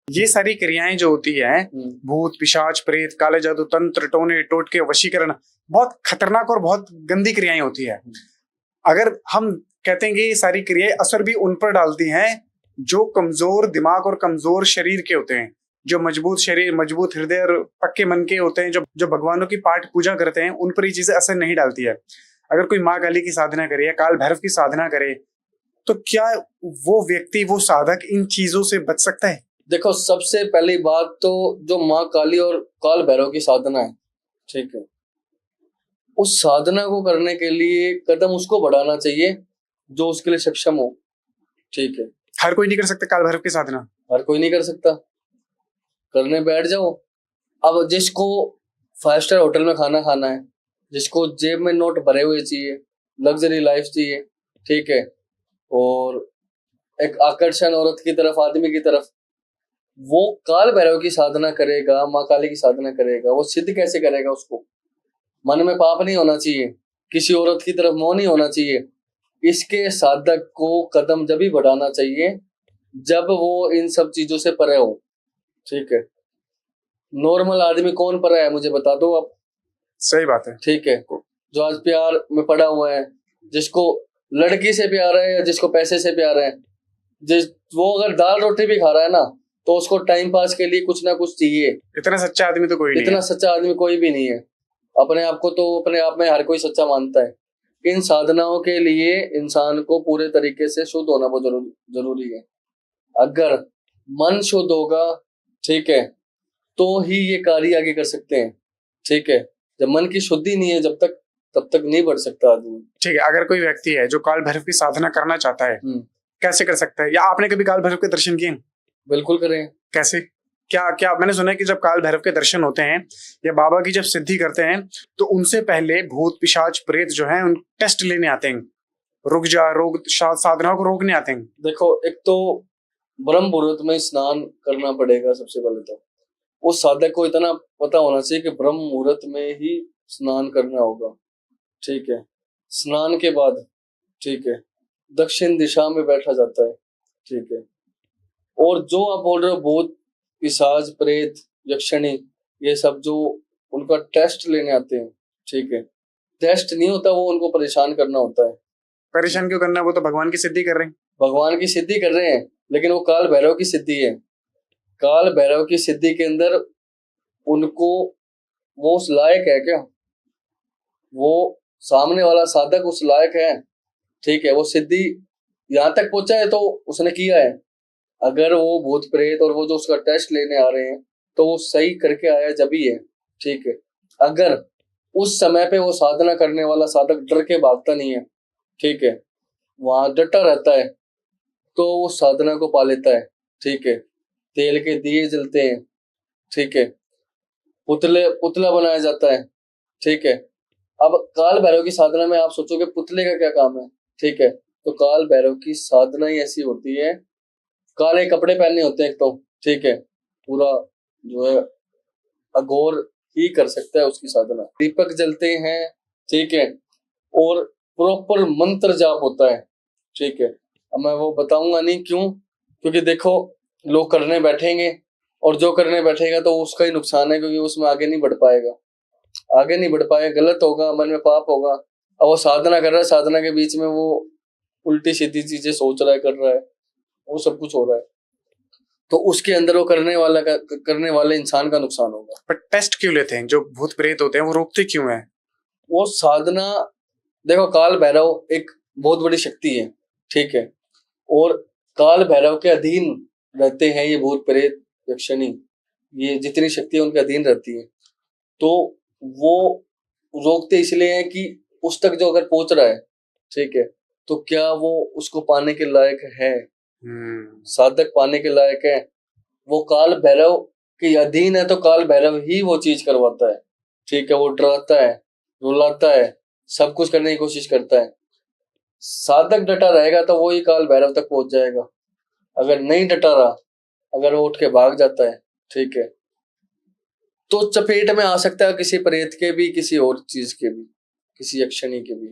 ये सारी क्रियाएं जो होती है, भूत पिशाच प्रेत काले जादू तंत्र टोने टोटके वशीकरण, बहुत खतरनाक और बहुत गंदी क्रियाएं होती है। अगर हम कहते हैं कि ये सारी क्रियाएं असर भी उन पर डालती हैं जो कमजोर दिमाग और कमजोर शरीर के होते हैं, जो मजबूत शरीर मजबूत हृदय और पक्के मन के होते हैं, जो भगवानों की पाठ पूजा करते हैं, उन पर ये चीजें असर नहीं डालती है। अगर कोई माँ काली की साधना करे या काल भैरव की साधना करे, तो क्या वो व्यक्ति, वो साधक इन चीजों से बच सकता है? देखो, सबसे पहली बात तो जो माँ काली और काल भैरव की साधना है, ठीक है, उस साधना को करने के लिए कदम उसको बढ़ाना चाहिए जो उसके लिए सक्षम हो, ठीक है। हर कोई नहीं कर सकता काल भैरव की साधना। हर कोई नहीं कर सकता, करने बैठ जाओ। अब जिसको 5 स्टार होटल में खाना खाना है, जिसको जेब में नोट भरे हुए चाहिए, लग्जरी लाइफ चाहिए, ठीक है, और एक आकर्षण औरत की तरफ, आदमी की तरफ, वो काल भैरव की साधना करेगा, माँ काली की साधना करेगा, वो सिद्ध कैसे करेगा? उसको मन में पाप नहीं होना चाहिए, किसी औरत की तरफ मोह नहीं होना चाहिए। इसके साधक को कदम जब ही बढ़ाना चाहिए जब वो इन सब चीजों से परे हो, ठीक है। नॉर्मल आदमी कौन परा है, मुझे बता दो आप। सही बात है, ठीक है, जो आज प्यार में पड़ा हुआ है, जिसको लड़की से प्यार है या जिसको पैसे से प्यार है, वो अगर दाल रोटी भी खा रहा है ना, तो उसको टाइम पास के लिए कुछ ना कुछ चाहिए। इतना सच्चा आदमी तो कोई नहीं है। इतना सच्चा आदमी कोई भी नहीं है। अपने आप को तो अपने आप में हर कोई सच्चा मानता है। इन साधनाओं के लिए इंसान को पूरे तरीके से शुद्ध होना बहुत जरूरी है। अगर मन शुद्ध होगा, ठीक है, तो ही ये कार्य आगे कर सकते हैं, ठीक है। जब मन की शुद्धि नहीं है, तब तक नहीं बढ़ सकता आदमी। ठीक है, अगर कोई व्यक्ति है जो काल भैरव की साधना करना चाहता है, कैसे कर सकता है? या आपने कभी काल भैरव के दर्शन किए? बिल्कुल करें। कैसे? क्या क्या मैंने सुना है कि जब काल भैरव के दर्शन होते हैं या बाबा की जब सिद्धि करते हैं, तो उनसे पहले भूत पिशाच प्रेत जो है उन टेस्ट लेने आते हैं, रुक जा रोग साधनाओं को रोकने आते हैं। देखो, एक तो ब्रह्म मुहूर्त में स्नान करना पड़ेगा सबसे पहले। तो उस साधक को इतना पता होना चाहिए कि ब्रह्म मुहूर्त में ही स्नान करना होगा, ठीक है। स्नान के बाद, ठीक है, दक्षिण दिशा में बैठा जाता है, ठीक है। और जो आप बोल रहे हो भूत पिशाच प्रेत यक्षिणी, ये सब जो उनका टेस्ट लेने आते हैं, ठीक है, टेस्ट नहीं होता, वो उनको परेशान करना होता है। परेशान क्यों करना? वो तो भगवान की सिद्धि कर रहे हैं। भगवान की सिद्धि कर रहे हैं, लेकिन वो काल भैरव की सिद्धि है। काल भैरव की सिद्धि के अंदर उनको, वो उस लायक है क्या? वो सामने वाला साधक उस लायक है, ठीक है। वो सिद्धि यहाँ तक पहुंचा है तो उसने किया है। अगर वो भूत प्रेत और वो जो उसका टेस्ट लेने आ रहे हैं, तो वो सही करके आया जब ही है, ठीक है। अगर उस समय पे वो साधना करने वाला साधक डर के भागता नहीं है, ठीक है, वहां डटा रहता है, तो वो साधना को पा लेता है, ठीक है। तेल के दिए जलते हैं, ठीक है, पुतला बनाया जाता है, ठीक है। अब काल भैरव की साधना में आप सोचोगे पुतले का क्या काम है, ठीक है। तो काल भैरव की साधना ही ऐसी होती है, काले कपड़े पहने होते हैं एक तो, ठीक है, पूरा जो है अघोर ही कर सकता है उसकी साधना। दीपक जलते हैं, ठीक है, और प्रॉपर मंत्र जाप होता है, ठीक है। अब मैं वो बताऊंगा नहीं, क्यों? क्योंकि देखो, लोग करने बैठेंगे और जो करने बैठेगा तो उसका ही नुकसान है, क्योंकि उसमें आगे नहीं बढ़ पाएगा, गलत होगा, मन में पाप होगा। अब वो साधना कर रहा है, साधना के बीच में वो उल्टी सीधी चीजें सोच रहा है, कर रहा है, वो सब कुछ हो रहा है, तो उसके अंदर वो करने वाले इंसान का नुकसान होगा। पर टेस्ट क्यों लेते हैं? जो भूत प्रेत होते हैं वो रोकते क्यों हैं? वो साधना, देखो काल भैरव एक बहुत बड़ी शक्ति है, ठीक है, और काल भैरव के अधीन रहते हैं ये भूत प्रेत यक्षिणी, ये जितनी शक्ति है उनके अधीन रहती है। तो वो रोकते इसलिए हैं कि उस तक जो अगर पहुंच रहा है, ठीक है, तो क्या वो उसको पाने के लायक है, साधक पाने के लायक है। वो काल भैरव के अधीन है तो काल भैरव ही वो चीज करवाता है, ठीक है, वो डराता है, रुलाता है, सब कुछ करने की कोशिश करता है। साधक डटा रहेगा तो वो ही काल भैरव तक पहुंच जाएगा। अगर नहीं डटा रहा, अगर वो उठ के भाग जाता है, ठीक है, तो चपेट में आ सकता है किसी प्रेत के भी, किसी और चीज के भी, किसी यक्षिणी के भी,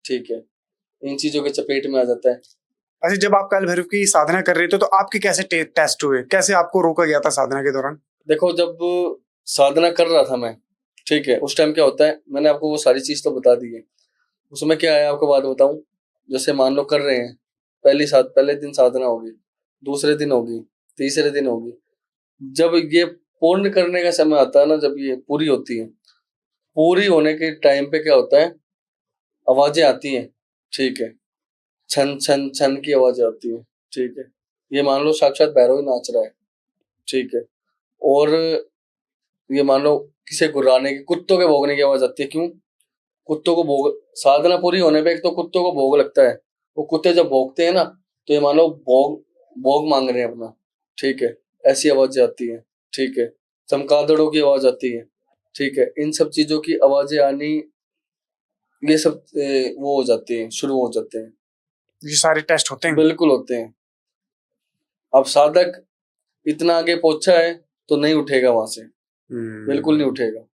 ठीक है, इन चीजों के चपेट में आ जाता है। अच्छा, जब आप काल भैरव की साधना कर रहे थे तो आपके कैसे टेस्ट हुए? कैसे आपको रोका गया था साधना के दौरान? देखो जब साधना कर रहा था मैं, ठीक है, उस टाइम क्या होता है, मैंने आपको वो सारी चीज तो बता दी है। उसमें क्या है आपको बात बताऊं, जैसे मान लो कर रहे हैं, पहले दिन साधना होगी, दूसरे दिन होगी, तीसरे दिन होगी, जब ये पूर्ण करने का समय आता है ना, जब ये पूरी होती है, पूरी होने के टाइम पे क्या होता है, आवाजें आती हैं, ठीक है, छन छन छन की आवाजें आती है, ठीक है, ये मान लो साक्षात भैरव ही नाच रहा है, ठीक है, और ये मान लो किसी गुर्राने की, कुत्तों के भौंकने की आवाज आती है। क्यों? कुत्तों को भोग, साधना पूरी होने पे एक तो कुत्तों को भोग लगता है, वो कुत्ते जब भौंकते हैं ना, तो ये मान लो भोग भोग मांग रहे हैं अपना, ठीक है, ऐसी आवाजें आती है, ठीक है, चमगादड़ों की आवाज आती है, ठीक है, इन सब चीजों की आवाजें आनी, ये सब वो हो जाते हैं, शुरू हो जाते हैं। ये सारे टेस्ट होते हैं? बिल्कुल होते हैं। अब साधक इतना आगे पहुंचा है तो नहीं उठेगा वहां से, बिल्कुल नहीं उठेगा,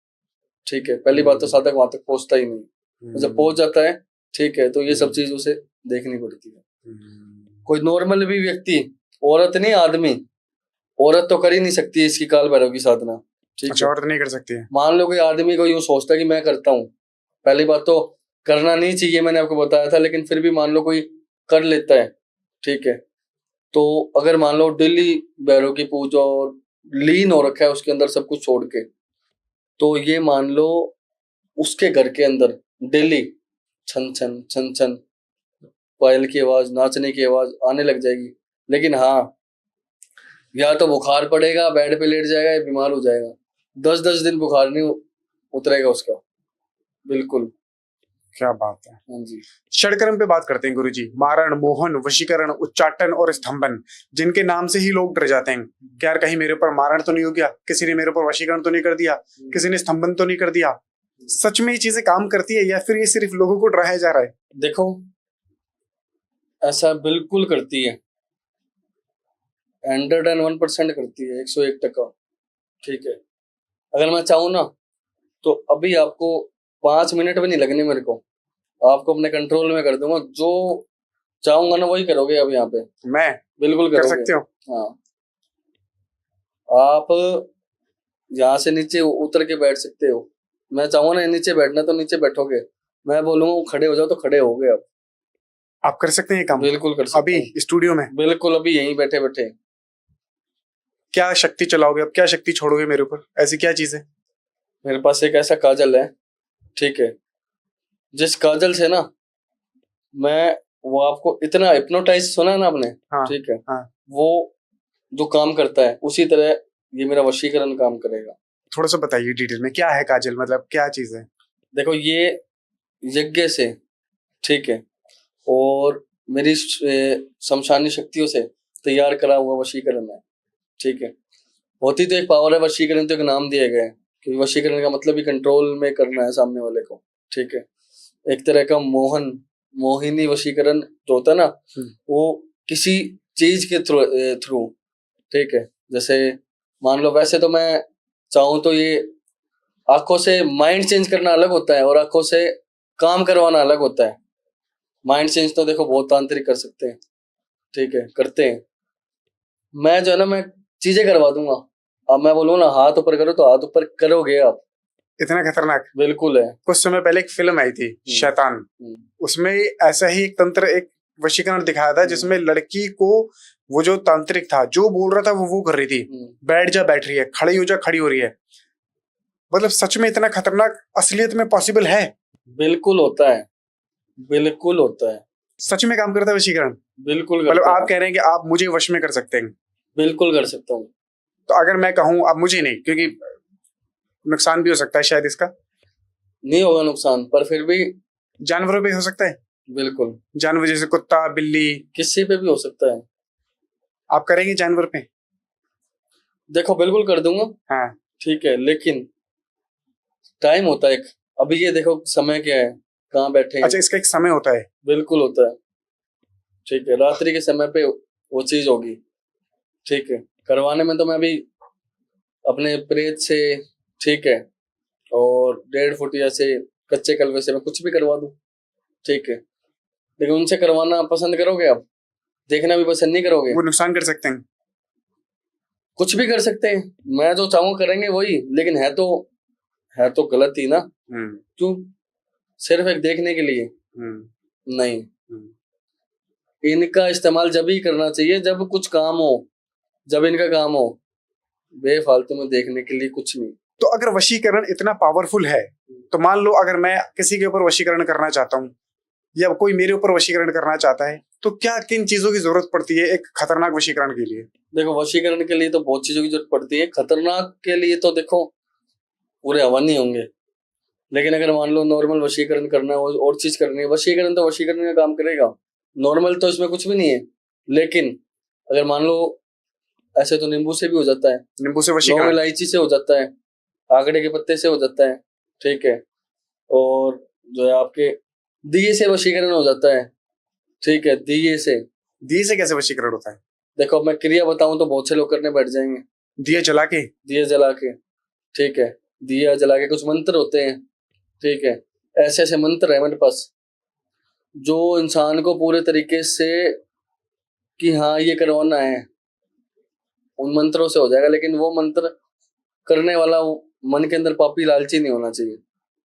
ठीक है, पहली बात तो साधक वहां तक पहुंचता ही नहीं, और जब पहुंच जाता है, ठीक है, तो ये सब चीज उसे देखनी पड़ती है। कोई नॉर्मल भी व्यक्ति, औरत नहीं आदमी, औरत तो कर ही नहीं सकती इसकी काल भैरव की साधना, ठीक अच्छा, है। औरत नहीं कर सकती है? मान लो कोई आदमी को यूं सोचता है कि मैं करता हूँ, पहली बात तो करना नहीं चाहिए, मैंने आपको बताया था, लेकिन फिर भी मान लो कोई कर लेता है, ठीक है, तो अगर मान लो डेली भैरव की पूजा और लीन हो रखा है उसके अंदर सब कुछ छोड़ के, तो ये मान लो उसके घर के अंदर डेली छन छन छन छन पायल की आवाज, नाचने की आवाज आने लग जाएगी। लेकिन हाँ, या तो बुखार पड़ेगा, बेड पे लेट जाएगा, या बीमार हो जाएगा, 10-10 दिन बुखार नहीं उतरेगा उसका, बिल्कुल। क्या बात है। हाँ जी। षडकर्म पे बात करते हैं गुरुजी। मारण, मोहन, वशीकरण, उच्चाटन और स्तंभन, जिनके नाम से ही लोग डर जाते हैं। क्या यार कहीं मेरे ऊपर मारण तो नहीं हो गया, किसी ने मेरे ऊपर वशीकरण तो नहीं कर दिया, किसी ने स्तंभन तो नहीं कर दिया? सच में ये चीजें काम करती है या फिर ये सिर्फ लोगों को डराया जा रहा है? देखो ऐसा बिल्कुल करती है, 101% करती है, 101%, ठीक है। अगर मैं चाहूँ ना तो अभी आपको 5 मिनट भी नहीं लगने मेरे को, आपको अपने कंट्रोल में कर दूंगा, जो चाहूंगा ना वही करोगे अब यहाँ पे, मैं बिल्कुल कर करोगे। सकते हो? हाँ, आप यहाँ से नीचे उतर के बैठ सकते हो, मैं चाहूंगा ना नीचे बैठना तो नीचे बैठोगे, मैं बोलूंगा खड़े हो जाओ तो खड़े हो गए। आप कर सकते हैं ये काम? बिल्कुल कर सकते अभी हैं, स्टूडियो में? बिल्कुल अभी यहीं बैठे बैठे। क्या शक्ति चलाओगे अब? क्या शक्ति छोड़ोगे मेरे ऊपर? ऐसी क्या चीज है? मेरे पास एक ऐसा काजल है, ठीक है, जिस काजल से ना मैं, वो आपको इतना हिप्नोटाइज सुना है ना आपने, हाँ, ठीक है, हाँ। वो जो काम करता है उसी तरह ये मेरा वशीकरण काम करेगा। थोड़ा सा बताइए डिटेल में, क्या है काजल, मतलब क्या चीज है? देखो ये यज्ञ से, ठीक है, और मेरी शमशानी शक्तियों से तैयार करा हुआ वशीकरण है, ठीक है। होती तो एक पावर है वशीकरण, तो एक नाम दिया गया है, क्योंकि वशीकरण का मतलब ही कंट्रोल में करना है सामने वाले को, ठीक है। एक तरह का मोहिनी वशीकरण जो होता है ना, वो किसी चीज के थ्रू, ठीक है। जैसे मान लो, वैसे तो मैं चाहूँ तो ये आंखों से माइंड चेंज करना अलग होता है और आंखों से काम करवाना अलग होता है। माइंड चेंज तो देखो बहुत तांत्रिक कर सकते हैं, ठीक है, करते हैं। मैं जो है ना, मैं चीजें करवा दूंगा। अब मैं बोलूँ ना हाथ ऊपर करो तो हाथ ऊपर करोगे आप। इतना खतरनाक? बिल्कुल है। कुछ समय पहले एक फिल्म आई थी शैतान, उसमें ऐसा ही एक तंत्र एक वशीकरण दिखाया था जिसमें लड़की को वो जो तांत्रिक था जो बोल रहा था वो कर रही थी, बैठ जा बैठ रही है, खड़ी हो जा खड़ी हो रही है। मतलब सच में इतना खतरनाक असलियत में पॉसिबल है? बिल्कुल होता है, बिल्कुल होता है, सच में काम करता है वशीकरण? बिल्कुल मतलब करता आप है, कह रहे हैं कि आप मुझे वश में कर सकते हैं? बिल्कुल कर सकता हूँ। तो अगर मैं कहूँ, आप मुझे नहीं, क्योंकि नुकसान भी हो सकता है शायद इसका। नहीं होगा नुकसान, पर फिर भी जानवरों पे हो सकता है? बिल्कुल, जानवर जैसे कुत्ता बिल्ली, किसी पे भी हो सकता है। आप करेंगे जानवर पे? देखो बिल्कुल कर दूंगा, हाँ। ठीक है, लेकिन टाइम होता है एक। अभी ये देखो समय क्या है, कहाँ बैठे हैं। अच्छा, इसका एक समय होता है? बिल्कुल होता है, ठीक है, रात्रि के समय पे वो चीज होगी, ठीक है। करवाने में तो मैं अभी अपने प्रेत से, ठीक है, और 1.5 फुटिया से, कच्चे कलवे से मैं कुछ भी करवा दूं, ठीक है, लेकिन उनसे करवाना पसंद करोगे आप? देखना भी पसंद नहीं करोगे? वो नुकसान कर सकते हैं? कुछ भी कर सकते हैं, मैं जो चाहूँ करेंगे वही, लेकिन है तो गलत ही ना। क्यों? सिर्फ एक देखने के लिए नहीं। इनका इस्तेमाल जब ही करना चाहिए जब कुछ काम हो, जब इनका काम हो, बेफालतू में देखने के लिए कुछ नहीं। तो अगर वशीकरण इतना पावरफुल है, तो मान लो अगर मैं किसी के ऊपर वशीकरण करना चाहता हूँ या कोई मेरे ऊपर वशीकरण करना चाहता है, तो क्या किन चीजों की जरूरत पड़ती है एक खतरनाक वशीकरण के लिए? देखो वशीकरण के लिए तो बहुत चीजों की जरूरत पड़ती है, खतरनाक के लिए तो देखो पूरे हवन ही होंगे। लेकिन अगर मान लो नॉर्मल वशीकरण करना हो और चीज करनी है, वशीकरण तो वशीकरण का काम करेगा, नॉर्मल तो इसमें कुछ भी नहीं है। लेकिन अगर मान लो ऐसे तो नींबू से भी हो जाता है, नींबू से लौंग वशीकरण? इलायची से हो जाता है, आंकड़े के पत्ते से हो जाता है, ठीक है, और जो है आपके दिए से वशीकरण हो जाता है, ठीक है, दिए से। दिए से कैसे वशीकरण होता है? देखो अब मैं क्रिया बताऊं तो बहुत से लोग करने बैठ जाएंगे। दिए जला के? दिए जला के, ठीक है, दिया जला के कुछ मंत्र होते हैं, ठीक है, ऐसे ऐसे मंत्र है मेरे पास जो इंसान को पूरे तरीके से कि हाँ ये करवाना है, उन मंत्रों से हो जाएगा। लेकिन वो मंत्र करने वाला मन के अंदर पापी लालची नहीं होना चाहिए,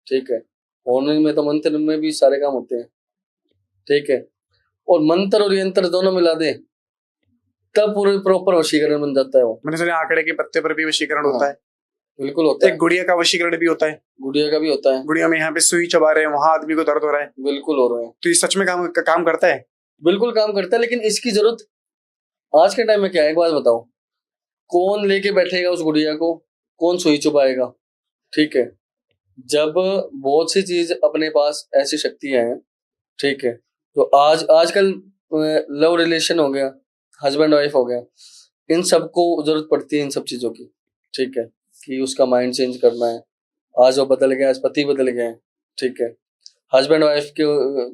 ठीक है। होने में तो मंत्र में भी सारे काम होते हैं, ठीक है, और मंत्र और यंत्र दोनों मिला दे तब पूरे प्रॉपर वशीकरण बन जाता है वो। मैंने सुना आंकड़े के पत्ते पर भी वशीकरण हाँ, होता है? बिल्कुल होता एक है। गुड़िया का वशीकरण भी होता है? गुड़िया का भी होता है। गुड़िया में यहाँ पे सुई चबा रहे हैं, वहां आदमी को दर्द हो रहा है? बिल्कुल हो रहा है। तो ये सच में काम करता है? बिल्कुल काम करता है, लेकिन इसकी जरूरत आज के टाइम में क्या है, एक बात बताओ, कौन लेके बैठेगा उस गुड़िया को, कौन सुई चुबाएगा, ठीक है। जब बहुत सी चीज अपने पास ऐसी शक्तियां हैं, ठीक है, तो आजकल लव रिलेशन हो गया, हस्बैंड वाइफ हो गया, इन सबको जरूरत पड़ती है इन सब चीजों की, ठीक है, कि उसका माइंड चेंज करना है। आज वो बदल गया, आज पति बदल गया है, ठीक है। हस्बैंड वाइफ के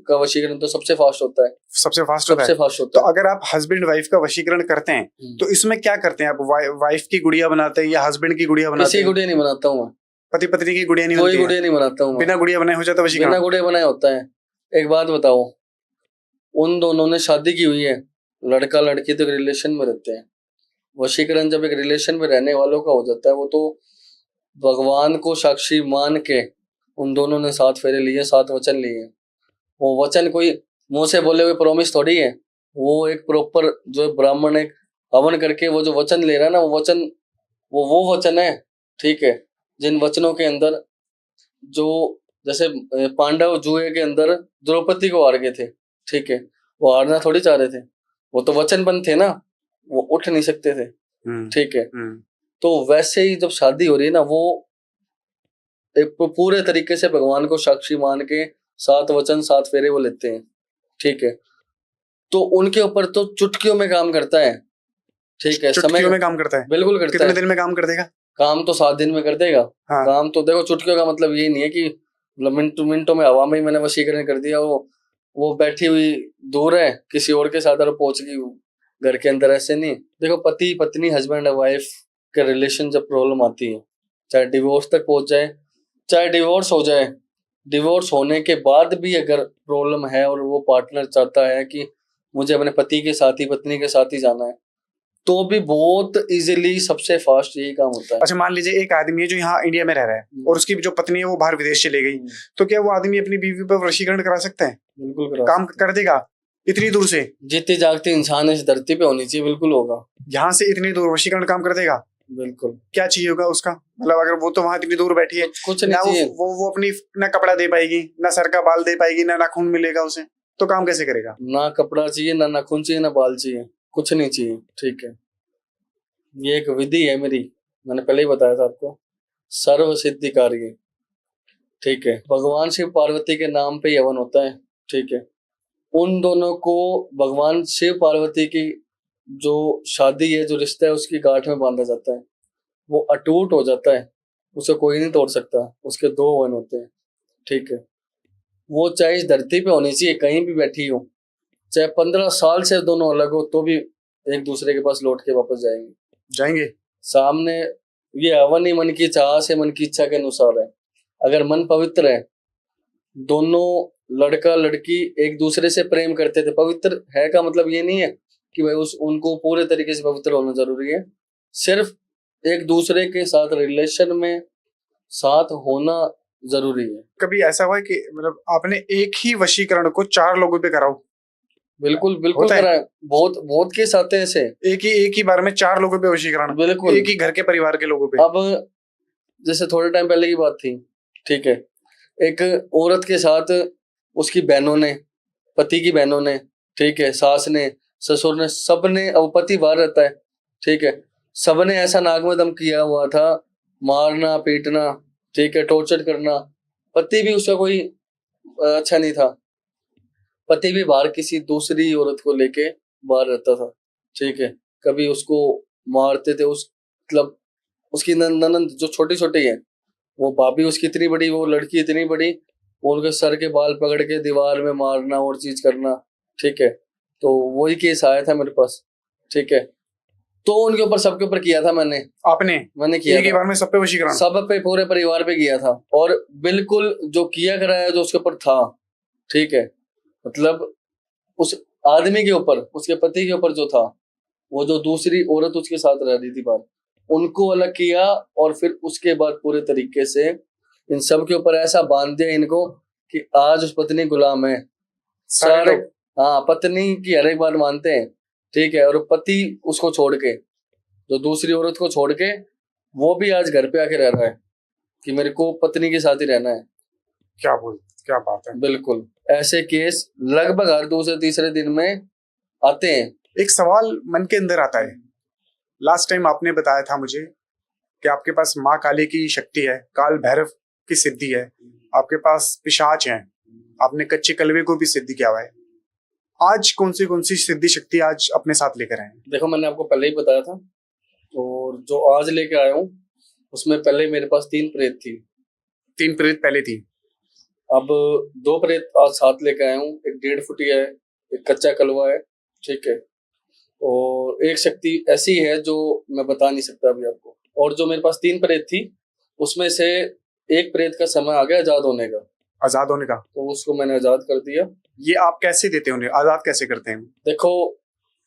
का वशीकरण तो सबसे फास्ट होता है, सबसे फास्ट होता सबसे है? फास्ट तो होता है। अगर आप हस्बैंड वाइफ का वशीकरण करते हैं तो इसमें क्या करते हैं आप? वाइफ की गुड़िया बनाते हैं या हस्बैंड की गुड़िया बनाते किसी हैं? गुड़िया नहीं बनाता हूँ मैं, पति पत्नी की गुड़िया नहीं कोई बनती है? गुड़िया नहीं बनाता हूँ मैं, बिना गुड़िया बनाए हो जाता बिना वशीकरण? गुड़िया बनाए होता है। एक बात बताओ, उन दोनों ने शादी की हुई है, लड़का लड़की तो रिलेशन में रहते हैं, वशीकरण जब एक रिलेशन में रहने वालों का हो जाता है, वो तो भगवान को साक्षी मान के उन दोनों ने 7 फेरे लिए, 7 वचन लिए। वो वचन कोई मुंह से बोले हुए प्रॉमिस थोड़ी है, वो एक प्रॉपर जो ब्राह्मण एक हवन करके वो जो वचन ले रहा है ना, वो वचन वो वचन है, ठीक है, जिन वचनों के अंदर जो जैसे पांडव जुए के अंदर द्रौपदी को हार गए थे, ठीक है, वो हारना थोड़ी चाह रहे थे, वो तो वचनबद्ध थे ना, वो उठ नहीं सकते थे, ठीक है। तो वैसे ही जब शादी हो रही है ना, वो एक पूरे तरीके से भगवान को साक्षी मान के 7 वचन 7 फेरे वो लेते हैं, ठीक है। तो उनके ऊपर तो चुटकियों में काम करता है, ठीक है, चुटकियों में काम करता है? बिल्कुल करता कितने है। दिन में काम कर देगा? काम तो 7 दिन में कर देगा। हाँ। काम तो देखो, चुटकियों का मतलब ये नहीं है कि मतलब मिनटों में हवा में ही मैंने वशीकरण कर दिया, वो बैठी हुई दूर है किसी और के साथ और पहुंच गई घर के अंदर, ऐसे नहीं। देखो पति पत्नी हस्बैंड वाइफ के रिलेशन जब प्रॉब्लम आती है, चाहे डिवोर्स तक पहुंच जाए, चाहे डिवोर्स हो जाए, डिवोर्स होने के बाद भी अगर प्रॉब्लम है और वो पार्टनर चाहता है कि मुझे अपने पति के साथ ही पत्नी के साथ ही जाना है, तो भी बहुत इजीली सबसे फास्ट यही काम होता है। अच्छा, मान लीजिए एक आदमी है जो यहाँ इंडिया में रह रहा है और उसकी जो पत्नी है वो बाहर विदेश चली गई, तो क्या वो आदमी अपनी बीवी पर वशीकरण करा सकता है? बिल्कुल काम कर देगा? इतनी दूर से? जीती जागती इंसान इस धरती पे होनी चाहिए, बिल्कुल होगा। यहाँ से इतनी दूर वशीकरण काम कर देगा? बिल्कुल। क्या चाहिए होगा उसका? मतलब अगर वो तो वहां इतनी दूर बैठी है, कुछ नहीं ना चाहिए। वो अपनी ना कपड़ा दे पाएगी, ना सर का बाल दे पाएगी, ना नाखून मिलेगा उसे, तो काम कैसे करेगा? ना कपड़ा चाहिए, ना नाखून चाहिए, ना बाल चाहिए, कुछ नहीं चाहिए। ठीक है, ये एक विधि है मेरी, मैंने पहले ही बताया था आपको, सर्व सिद्धिकारी। ठीक है, भगवान शिव पार्वती के नाम पे यवन होता है। ठीक है, उन दोनों को भगवान शिव पार्वती की जो शादी है, जो रिश्ता है, उसकी गांठ में बांधा जाता है। वो अटूट हो जाता है, उसे कोई नहीं तोड़ सकता। उसके दो वन होते हैं। ठीक है, वो चाहे इस धरती पे होनी चाहिए, कहीं भी बैठी हो, चाहे 15 साल से दोनों अलग हो, तो भी एक दूसरे के पास लौट के वापस जाएंगे। सामने। ये हवन ही मन की चाह से, मन की इच्छा के अनुसार है। अगर मन पवित्र है, दोनों लड़का लड़की एक दूसरे से प्रेम करते थे। पवित्र है का मतलब ये नहीं है कि भाई उनको पूरे तरीके से पवित्र होना जरूरी है। सिर्फ एक दूसरे के साथ रिलेशन में साथ होना जरूरी है। कभी ऐसा हुआ है कि मतलब आपने एक ही वशीकरण को 4 लोगों पे कराओ? बिल्कुल बिल्कुल होता है? करा है। बहुत बहुत केस आते हैं ऐसे। एक ही बार में 4 लोगों पे वशीकरण? बिल्कुल। एक ही घर के परिवार के लोगों पे? अब जैसे थोड़े टाइम पहले की बात थी, ठीक है, एक औरत के साथ उसकी बहनों ने, पति की बहनों ने, ठीक है, सास ने, ससुर ने, सबने, अब पति बाहर रहता है, ठीक है, सबने ऐसा नाक में दम किया हुआ था, मारना पीटना, ठीक है, टॉर्चर करना। पति भी उसका कोई अच्छा नहीं था। पति भी बाहर किसी दूसरी औरत को लेके बाहर रहता था। ठीक है, कभी उसको मारते थे, उस मतलब उसकी ननद जो छोटी छोटी है, वो भाभी उसकी इतनी बड़ी, वो लड़की इतनी बड़ी, वो उनके सर के बाल पकड़ के दीवार में मारना और चीज करना। ठीक है, तो वही केस आया था मेरे पास। ठीक है, तो उनके ऊपर, सबके ऊपर किया था मैंने मैंने किया एक ही था। बार में सब पे वशीकरण? सब पे, पूरे परिवार पे किया था। और बिल्कुल जो किया कराया जो उसके ऊपर था, ठीक है, मतलब उस आदमी के ऊपर, उसके पति के ऊपर जो था, वो जो दूसरी औरत उसके साथ रह रही थी बाहर, उनको अलग किया। और फिर उसके बाद पूरे तरीके से इन सब के ऊपर ऐसा बांध दिया इनको कि आज उस पत्नी गुलाम है। सारे सारे, लोग? हाँ, पत्नी की हर एक बात मानते हैं। ठीक है, और पति उसको छोड़ के, जो दूसरी औरत को छोड़ के, वो भी आज घर पे आके रह रहा है कि मेरे को पत्नी के साथ ही रहना है। क्या बात है। बिल्कुल, ऐसे केस लगभग हर दूसरे तीसरे दिन में आते हैं। एक सवाल मन के अंदर आता है, लास्ट टाइम आपने बताया था मुझे कि आपके पास माँ काली की शक्ति है, काल भैरव की सिद्धि है, आपके पास पिशाच है, आपने कच्चे कलवे को भी सिद्ध किया हुआ है। आज कौन सी सिद्धि शक्ति आज अपने साथ लेकर आए? देखो, मैंने आपको पहले ही बताया था, और जो आज लेके आया हूँ उसमें पहले मेरे पास 3 प्रेत थी। 3 प्रेत पहले थी? अब 2 प्रेत आज साथ लेके आया हूँ। एक 1.5 फुटिया है, एक कच्चा कलवा है। ठीक है, और एक शक्ति ऐसी है जो मैं बता नहीं सकता अभी आपको। और जो मेरे पास 3 प्रेत थी, उसमें से एक प्रेत का समय आ गया आजाद होने का। आजाद होने का? तो उसको मैंने आजाद कर दिया। ये आप कैसे देते हैं उन्हें, आजाद कैसे करते हैं? देखो,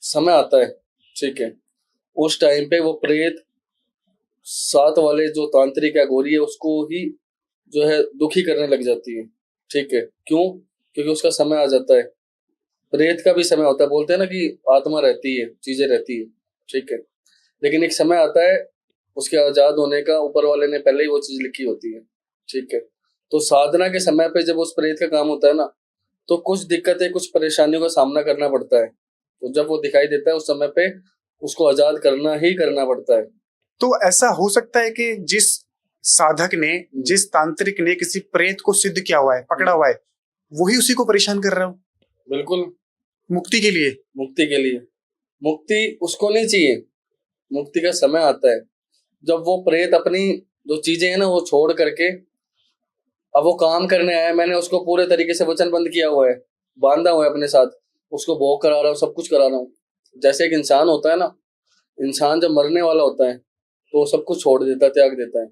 समय आता है, ठीक है, उस टाइम पे वो प्रेत साथ वाले जो तांत्रिक या गोरी है उसको ही जो है दुखी करने लग जाती है। ठीक है, क्यों? क्योंकि उसका समय आ जाता है। प्रेत का भी समय होता है, बोलते हैं ना कि आत्मा रहती है, चीजें रहती है। ठीक है, लेकिन एक समय आता है उसके आजाद होने का, ऊपर वाले ने पहले ही वो चीज लिखी होती है। ठीक है, तो साधना के समय पे जब उस प्रेत का काम होता है ना, तो कुछ दिक्कतें, कुछ परेशानियों का सामना करना पड़ता है। तो जब वो दिखाई देता है उस समय पे उसको आजाद करना ही करना पड़ता है। तो ऐसा हो सकता है कि जिस साधक ने, जिस तांत्रिक ने किसी प्रेत को सिद्ध किया हुआ है, पकड़ा हुआ है, वही उसी को परेशान कर रहा हो? बिल्कुल, मुक्ति के लिए? मुक्ति के लिए। मुक्ति उसको नहीं चाहिए, मुक्ति का समय आता है जब वो प्रेत अपनी जो चीजें हैं ना वो छोड़ करके, अब वो काम करने आया है, मैंने उसको पूरे तरीके से वचनबंद किया हुआ है, बांधा हुआ है अपने साथ, उसको भोग करा रहा हूँ, सब कुछ करा रहा हूँ। जैसे एक इंसान होता है ना, इंसान जब मरने वाला होता है तो वो सब कुछ छोड़ देता है, त्याग देता है।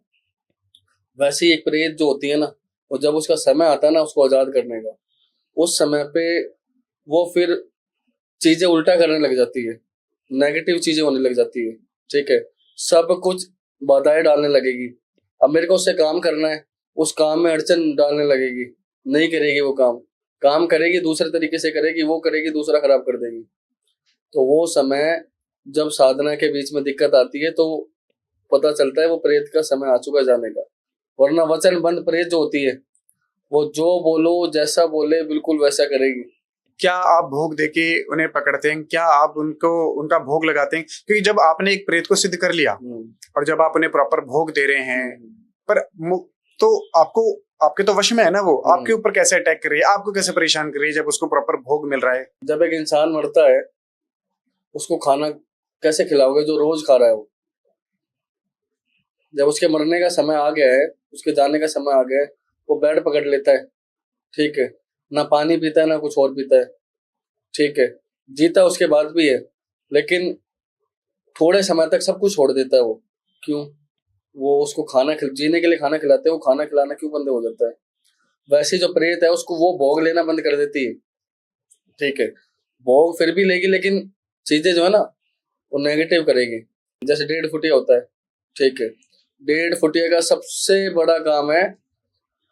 वैसे ही एक प्रेत जो होती है ना, वो जब उसका समय आता है ना उसको आजाद करने का, उस समय पे वो फिर चीजें उल्टा करने लग जाती है, नेगेटिव चीजें होने लग जाती है। ठीक है, सब कुछ बाधाएं डालने लगेगी। अब मेरे को उससे काम करना है, उस काम में अड़चन डालने लगेगी, नहीं करेगी वो काम। काम करेगी दूसरे तरीके से करेगी, वो करेगी दूसरा खराब कर देगी। तो वो समय जब साधना के बीच में दिक्कत आती है तो पता चलता है वो प्रेत का समय आ चुका है जाने का। वरना वचन बंद प्रेत जो होती है वो जो बोलो जैसा बोले बिल्कुल वैसा करेगी। क्या आप भोग देके उन्हें पकड़ते हैं? क्या आप उनको उनका भोग लगाते हैं? क्योंकि जब आपने एक प्रेत को सिद्ध कर लिया और जब आप उन्हें प्रॉपर भोग दे रहे हैं, पर तो आपको आपके तो वश में है ना, वो आपके ऊपर कैसे अटैक कर रही है, आपको कैसे परेशान कर रही है जब उसको प्रॉपर भोग मिल रहा है? जब एक इंसान मरता है उसको खाना कैसे खिलाओगे जो रोज खा रहा है वो? जब उसके मरने का समय आ गया है, उसके जाने का समय आ गया है, वो बेड पकड़ लेता है, ठीक है, ना पानी पीता है ना कुछ और पीता है, ठीक है, जीता उसके बाद भी है, लेकिन थोड़े समय तक सब कुछ छोड़ देता है वो। क्यों? वो उसको जीने के लिए खाना खिलाते हैं, वो खाना खिलाना क्यों बंद हो जाता है? वैसे जो प्रेत है उसको वो भोग लेना बंद कर देती है, ठीक है, भोग फिर भी लेगी लेकिन चीजें जो है ना वो नेगेटिव करेगी। जैसे 1.5 फुटिया होता है, ठीक है, 1.5 फुटिया का सबसे बड़ा काम है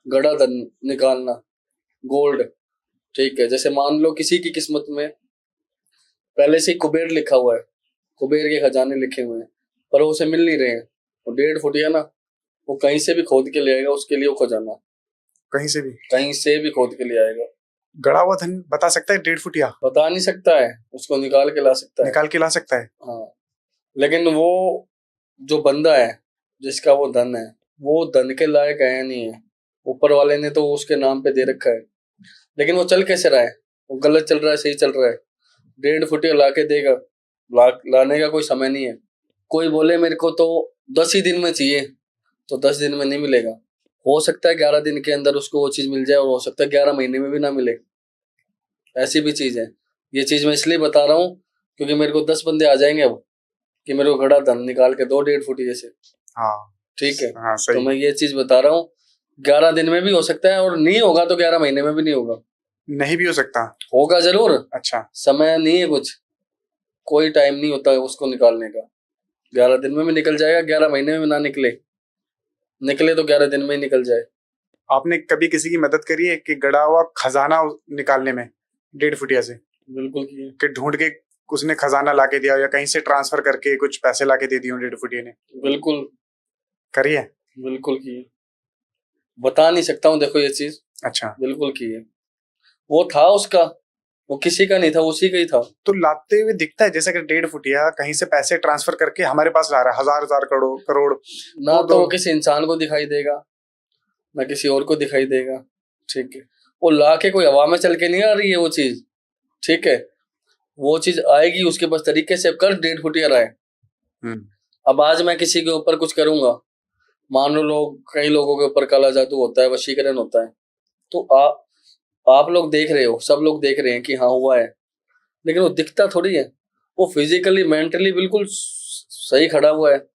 गड़ा धन निकालना, गोल्ड, ठीक है। जैसे मान लो किसी की किस्मत में पहले से ही कुबेर लिखा हुआ है, कुबेर के खजाने लिखे हुए हैं, पर वो उसे मिल नहीं रहे हैं, वो 1.5 फुटिया ना वो कहीं से भी खोद के ले आएगा, उसके लिए वो खजाना कहीं से भी खोद के ले आएगा। गड़ा हुआ धन बता सकता है 1.5 फुटिया? बता नहीं सकता है, उसको निकाल के ला सकता है, निकाल के ला सकता है। हाँ, लेकिन वो जो बंदा है जिसका वो धन है वो धन के लायक है नहीं है, ऊपर वाले ने तो उसके नाम पे दे रखा है, लेकिन वो चल कैसे रहा है? वो गलत चल रहा है सही चल रहा है? 1.5 फुटिया ला के देगा, लाने का कोई समय नहीं है। कोई बोले मेरे को तो 10 ही दिन में चाहिए, तो 10 दिन में नहीं मिलेगा। हो सकता है 11 दिन के अंदर उसको वो चीज मिल जाए और हो सकता है 11 महीने में भी ना मिले, ऐसी भी चीज है। ये चीज मैं इसलिए बता रहा हूँ क्योंकि मेरे को 10 बंदे आ जाएंगे अब कि मेरे को घड़ा धन निकाल के दो 1.5 फुटिया से, हाँ ठीक है, हाँ सही। तो मैं ये चीज बता रहा हूँ 11 दिन में भी हो सकता है और नहीं होगा तो 11 महीने में भी नहीं होगा। नहीं भी हो सकता? होगा जरूर। अच्छा, समय नहीं है, कुछ कोई टाइम नहीं होता है उसको निकालने का। 11 दिन में भी निकल जाएगा, 11 महीने में भी ना निकले तो 11 दिन में ही निकल जाए। आपने कभी किसी की मदद करी है कि गड़ा हुआ खजाना निकालने में 1.5 फुटिया से? बिल्कुल किए। कि ढूंढ के उसने खजाना लाके दिया या कहीं से ट्रांसफर करके कुछ पैसे लाके दे दिए 1.5 फुटिया ने? बिल्कुल करी है? बिल्कुल किए, बता नहीं सकता हूँ, देखो ये चीज। अच्छा, बिल्कुल किए, वो था उसका, वो किसी का नहीं था, उसी का ही था। तो लाते हुए दिखता है जैसे कि 1.5 फुटिया कहीं से पैसे ट्रांसफर करके हमारे पास ला रहा है, हजार हजार करोड़ करोड़। ना तो वो किसी इंसान को दिखाई देगा ना किसी और को दिखाई देगा, ठीक है, वो ला के कोई हवा में चल के नहीं आ रही है वो चीज, ठीक है, वो चीज आएगी उसके बस तरीके से कर 1.5 फुटिया रहा है। अब आज मैं किसी के ऊपर कुछ करूंगा, मान लो कई लोगों के ऊपर काला जादू होता है, वशीकरण होता है, तो आप लोग देख रहे हो, सब लोग देख रहे हैं कि हाँ हुआ है, लेकिन वो दिखता थोड़ी है, वो फिजिकली मेंटली बिल्कुल सही खड़ा हुआ है,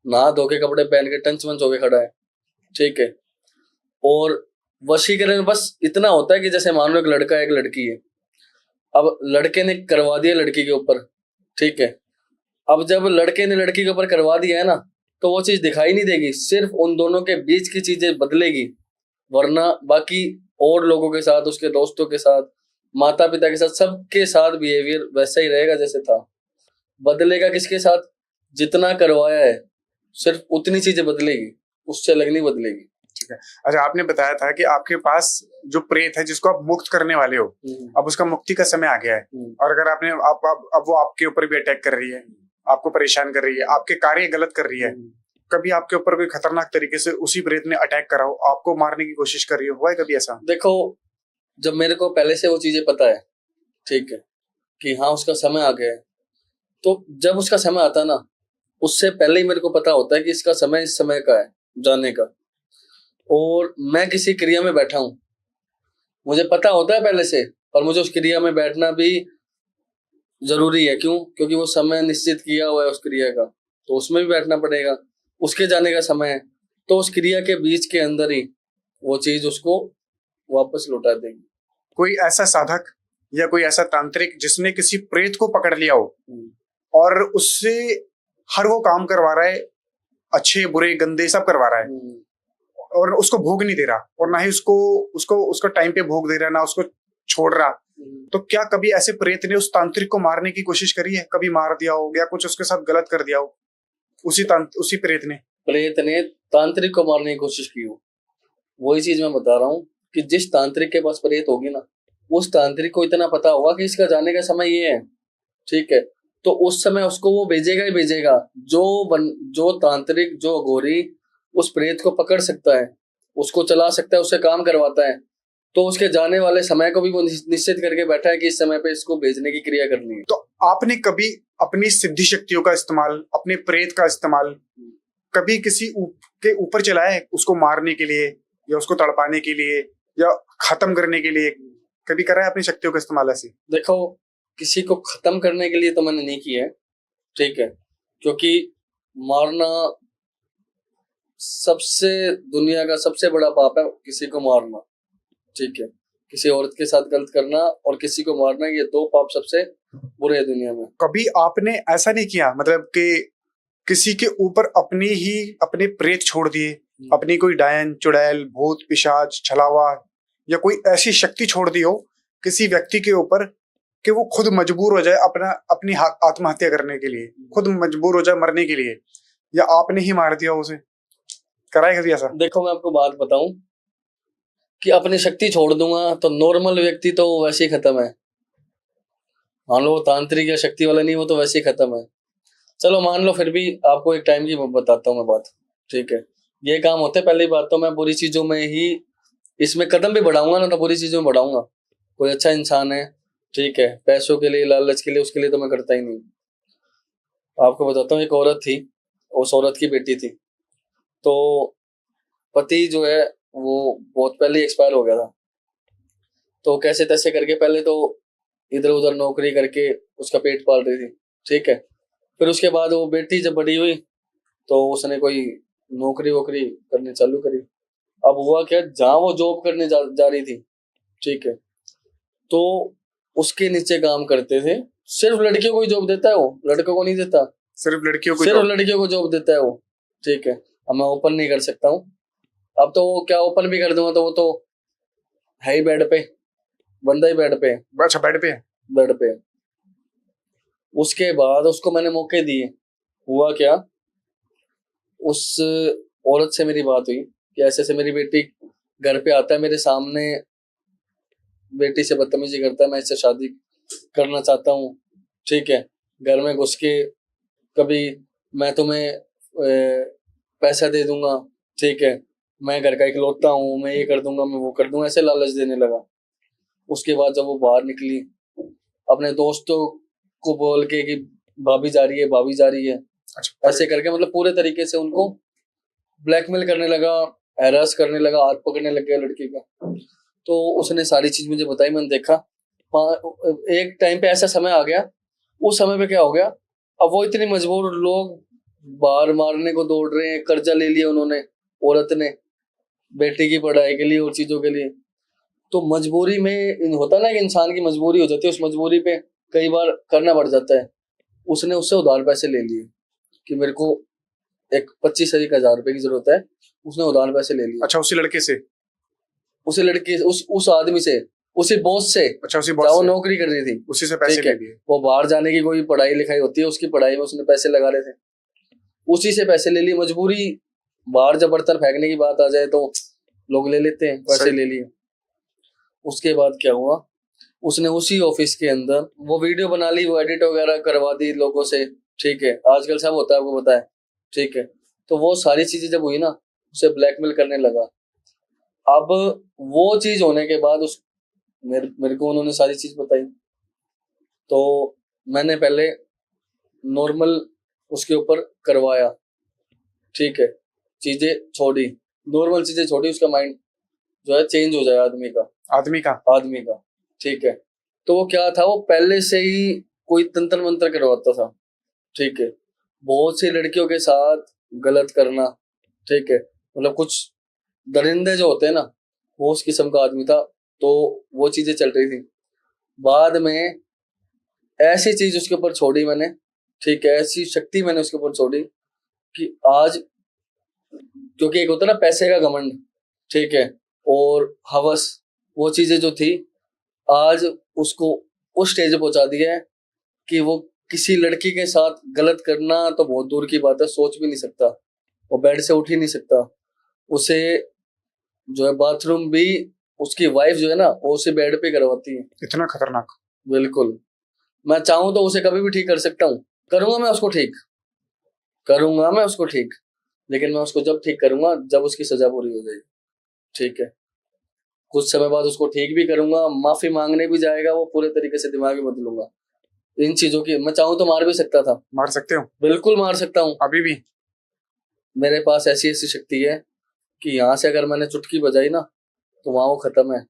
नहा धो के कपड़े पहन के टंच मंच होके खड़ा है, ठीक है। और वशीकरण बस इतना होता है कि जैसे मान लो एक लड़का एक लड़की है, अब लड़के ने करवा दिया लड़की के ऊपर, ठीक है, अब जब लड़के ने लड़की के ऊपर करवा दिया है ना तो वो चीज दिखाई नहीं देगी, सिर्फ उन दोनों के बीच की चीजें बदलेगी, वरना बाकी और लोगों के साथ, उसके दोस्तों के साथ, माता पिता के साथ, सबके साथ बिहेवियर वैसा ही रहेगा जैसे था। बदलेगा किसके साथ? जितना करवाया है सिर्फ उतनी चीजें बदलेगी, उससे अलग नहीं बदलेगी। ठीक है। अच्छा, आपने बताया था कि आपके पास जो प्रेत है जिसको आप मुक्त करने वाले हो, अब उसका मुक्ति का समय आ गया है, और अगर आपने अब वो आपके ऊपर भी अटैक कर रही है, आपको परेशान कर रही है, आपके कार्य गलत कर रही है, कभी आपके ऊपर कोई खतरनाक तरीके से उसी प्रेत ने अटैक करा हो, आपको मारने की कोशिश कर रही हो, हुआ है कभी ऐसा? देखो, जब मेरे को पहले से वो चीजें पता है, ठीक है, कि हाँ उसका समय आ गया है, तो जब उसका समय आता है ना उससे पहले ही मेरे को पता होता है कि इसका समय इस समय का है जाने का, और मैं किसी क्रिया में बैठा हूं, मुझे पता होता है पहले से, और मुझे उस क्रिया में बैठना भी जरूरी है। क्यों? क्योंकि वो समय निश्चित किया हुआ है उस क्रिया का, तो उसमें भी बैठना पड़ेगा। उसके जाने का समय है तो उस क्रिया के बीच के अंदर ही वो चीज उसको वापस लौटा देगी। कोई ऐसा साधक या कोई ऐसा तांत्रिक जिसने किसी प्रेत को पकड़ लिया हो और उससे हर वो काम करवा रहा है, अच्छे बुरे गंदे सब करवा रहा है, और उसको भोग नहीं दे रहा, और ना ही उसको टाइम पे भोग दे रहा है, ना उसको छोड़ रहा, तो क्या कभी ऐसे प्रेत ने उस तांत्रिक को मारने की कोशिश करी है? कभी मार दिया हो या कुछ उसके साथ गलत कर दिया हो उसी प्रेत ने? प्रेत ने तांत्रिक को मारने की कोशिश की हो, वही चीज मैं बता रहा हूँ कि जिस तांत्रिक के पास प्रेत होगी ना, उस तांत्रिक को इतना पता होगा कि इसका जाने का समय ये है, ठीक है, तो उस समय उसको वो भेजेगा ही भेजेगा। जो तांत्रिक, जो घोरी उस प्रेत को पकड़ सकता है, उसको चला सकता है, उससे काम करवाता है, तो उसके जाने वाले समय को भी वो निश्चित करके बैठा है कि इस समय पे इसको भेजने की क्रिया करनी है। तो आपने कभी अपनी सिद्धि शक्तियों का इस्तेमाल, अपने प्रेत का इस्तेमाल कभी किसी के ऊपर चलाया है, उसको मारने के लिए या उसको तड़पाने के लिए या खत्म करने के लिए? कभी करा है अपनी शक्तियों का इस्तेमाल ऐसे? देखो, किसी को खत्म करने के लिए तो मैंने नहीं किया है, ठीक है, क्योंकि मारना सबसे दुनिया का सबसे बड़ा पाप है, किसी को मारना, ठीक है, किसी औरत के साथ गलत करना और किसी को मारना, ये दो पाप सबसे बुरे हैं दुनिया में। कभी आपने ऐसा नहीं किया, मतलब कि किसी के ऊपर अपने प्रेत छोड़ दिए, अपनी कोई डायन, चुड़ैल, भूत, पिशाच, छलावा या कोई ऐसी शक्ति छोड़ दी हो किसी व्यक्ति के ऊपर कि वो खुद मजबूर हो जाए अपनी आत्महत्या करने के लिए, खुद मजबूर हो जाए मरने के लिए, या आपने ही मार दिया उसे? कराए कभी ऐसा? देखो, मैं आपको बात बताऊं कि अपनी शक्ति छोड़ दूंगा तो नॉर्मल व्यक्ति तो वैसे ही खत्म है। मान लो वो तांत्रिक या शक्ति वाला नहीं, वो तो वैसे ही खत्म है। चलो मान लो, फिर भी आपको एक टाइम की बताता हूँ मैं बात, ठीक है, ये काम होते पहली बात तो मैं बुरी चीजों में ही इसमें कदम भी बढ़ाऊंगा ना, तो बुरी चीजों में बढ़ाऊंगा। कोई अच्छा इंसान है, ठीक है, पैसों के लिए, लालच के लिए, उसके लिए तो मैं करता ही नहीं। आपको बताता हूँ, एक औरत थी, उस औरत की बेटी थी, तो पति जो है वो बहुत पहले एक्सपायर हो गया था। तो कैसे तैसे करके पहले तो इधर उधर नौकरी करके उसका पेट पाल रही थी, ठीक है, फिर उसके बाद वो बेटी जब बड़ी हुई तो उसने कोई नौकरी वोकरी करनी चालू करी। अब हुआ क्या, जहाँ वो जॉब करने जा रही थी, ठीक है, तो उसके नीचे काम करते थे, सिर्फ लड़कियों को ही जॉब देता है वो, लड़कों को नहीं देता, सिर्फ लड़कियों को सिर्फ जॉब? लड़कियों को जॉब देता है वो, ठीक है। अब मैं ओपन नहीं कर सकता हूँ, अब तो वो क्या ओपन भी कर दूंगा तो वो तो है ही बेड पे, बंदा ही बेड पे है, अच्छा, बेड पे है। बेड पे है। उसके बाद उसको मैंने मौके दिए, हुआ क्या, उस औरत से मेरी बात हुई कि ऐसे ऐसे मेरी बेटी घर पे आता है, मेरे सामने बेटी से बदतमीजी करता है, मैं इससे शादी करना चाहता हूँ, ठीक है, घर में घुस के कभी मैं तुम्हें पैसा दे दूंगा, ठीक है, मैं घर का इकलौता हूँ, मैं ये कर दूंगा, मैं वो कर दूंगा, ऐसे लालच देने लगा। उसके बाद जब वो बाहर निकली, अपने दोस्तों को बोल के कि भाभी जा रही है, भाभी जा रही है, अच्छा, ऐसे करके मतलब पूरे तरीके से उनको ब्लैकमेल करने लगा, हैरास करने लगा, हाथ पकड़ने लग गया लड़की का। तो उसने सारी चीज मुझे बताई, मैंने देखा। एक टाइम पे ऐसा समय आ गया, उस समय पे क्या हो गया, अब वो इतनी मजबूर, लोग बाहर मारने को दौड़ रहे हैं, कर्जा ले लिया उन्होंने, औरत ने, बेटी की पढ़ाई के लिए और चीजों के लिए। तो मजबूरी में होता ना कि इंसान की मजबूरी हो जाती है, उस मजबूरी पे कई बार करना पड़ जाता है। उसने उससे उधार पैसे ले लिए कि मेरे को एक 25,000 रुपए की जरूरत है, उसने उधार पैसे ले लिए। अच्छा, उसी लड़के से? उसी लड़की, उस आदमी से, उसी बॉस से, अच्छा, उसी जहाँ बॉस वो से? नौकरी कर रही थी, उसी से पैसे ठीक ले है, लिए? वो बाहर जाने की कोई पढ़ाई लिखाई होती है, उसकी पढ़ाई में उसने पैसे लगा रहे थे, उसी से पैसे ले लिए। मजबूरी, बाहर जब बर्तन फेंकने की बात आ जाए तो लोग ले लेते हैं, पैसे ले लिए। उसके बाद क्या हुआ, उसने उसी ऑफिस के अंदर वो वीडियो बना ली, वो एडिट वगैरह करवा दी लोगों से, ठीक है, आजकल सब होता है, आपको पता है, ठीक है। तो वो सारी चीजें जब हुई ना, उसे ब्लैकमेल करने लगा। अब वो चीज होने के बाद मेरे को उन्होंने सारी चीज बताई, तो मैंने पहले नॉर्मल उसके ऊपर करवाया, ठीक है, चीजें छोड़ी, नॉर्मल चीजें छोड़ी, उसका माइंड जो है चेंज हो जाए आदमी का, ठीक है। तो वो क्या था, वो पहले से ही कोई तंत्र मंत्र करवाता था, ठीक है, बहुत सी लड़कियों के साथ गलत करना, ठीक है, मतलब कुछ दरिंदे जो होते हैं ना, वो उस किस्म का आदमी था। तो वो चीजें चल रही थी। बाद में ऐसी चीज उसके ऊपर छोड़ी मैंने, ठीक है, ऐसी शक्ति मैंने उसके ऊपर छोड़ी कि आज, क्योंकि एक होता है ना पैसे का घमंड, ठीक है, और हवस, वो चीजें जो थी, आज उसको उस स्टेज पे पहुंचा दिया है कि वो किसी लड़की के साथ गलत करना तो बहुत दूर की बात है, सोच भी नहीं सकता। वो बेड से उठ ही नहीं सकता। उसे जो है बाथरूम भी उसकी वाइफ जो है ना वो उसे बेड पे करवाती है। इतना खतरनाक? बिल्कुल। मैं चाहूं तो उसे कभी भी ठीक कर सकता हूँ, करूंगा मैं उसको ठीक, करूंगा मैं उसको ठीक, लेकिन मैं उसको जब ठीक करूंगा जब उसकी सजा पूरी हो जाएगी। ठीक है, कुछ समय बाद उसको ठीक भी करूंगा, माफी मांगने भी जाएगा वो, पूरे तरीके से दिमाग ही बदलूंगा। इन चीजों की मैं चाहूं तो मार भी सकता था। मार सकते हो? बिल्कुल मार सकता हूँ। अभी भी? मेरे पास ऐसी ऐसी शक्ति है कि यहाँ से अगर मैंने चुटकी बजाई ना तो वहां वो खत्म है।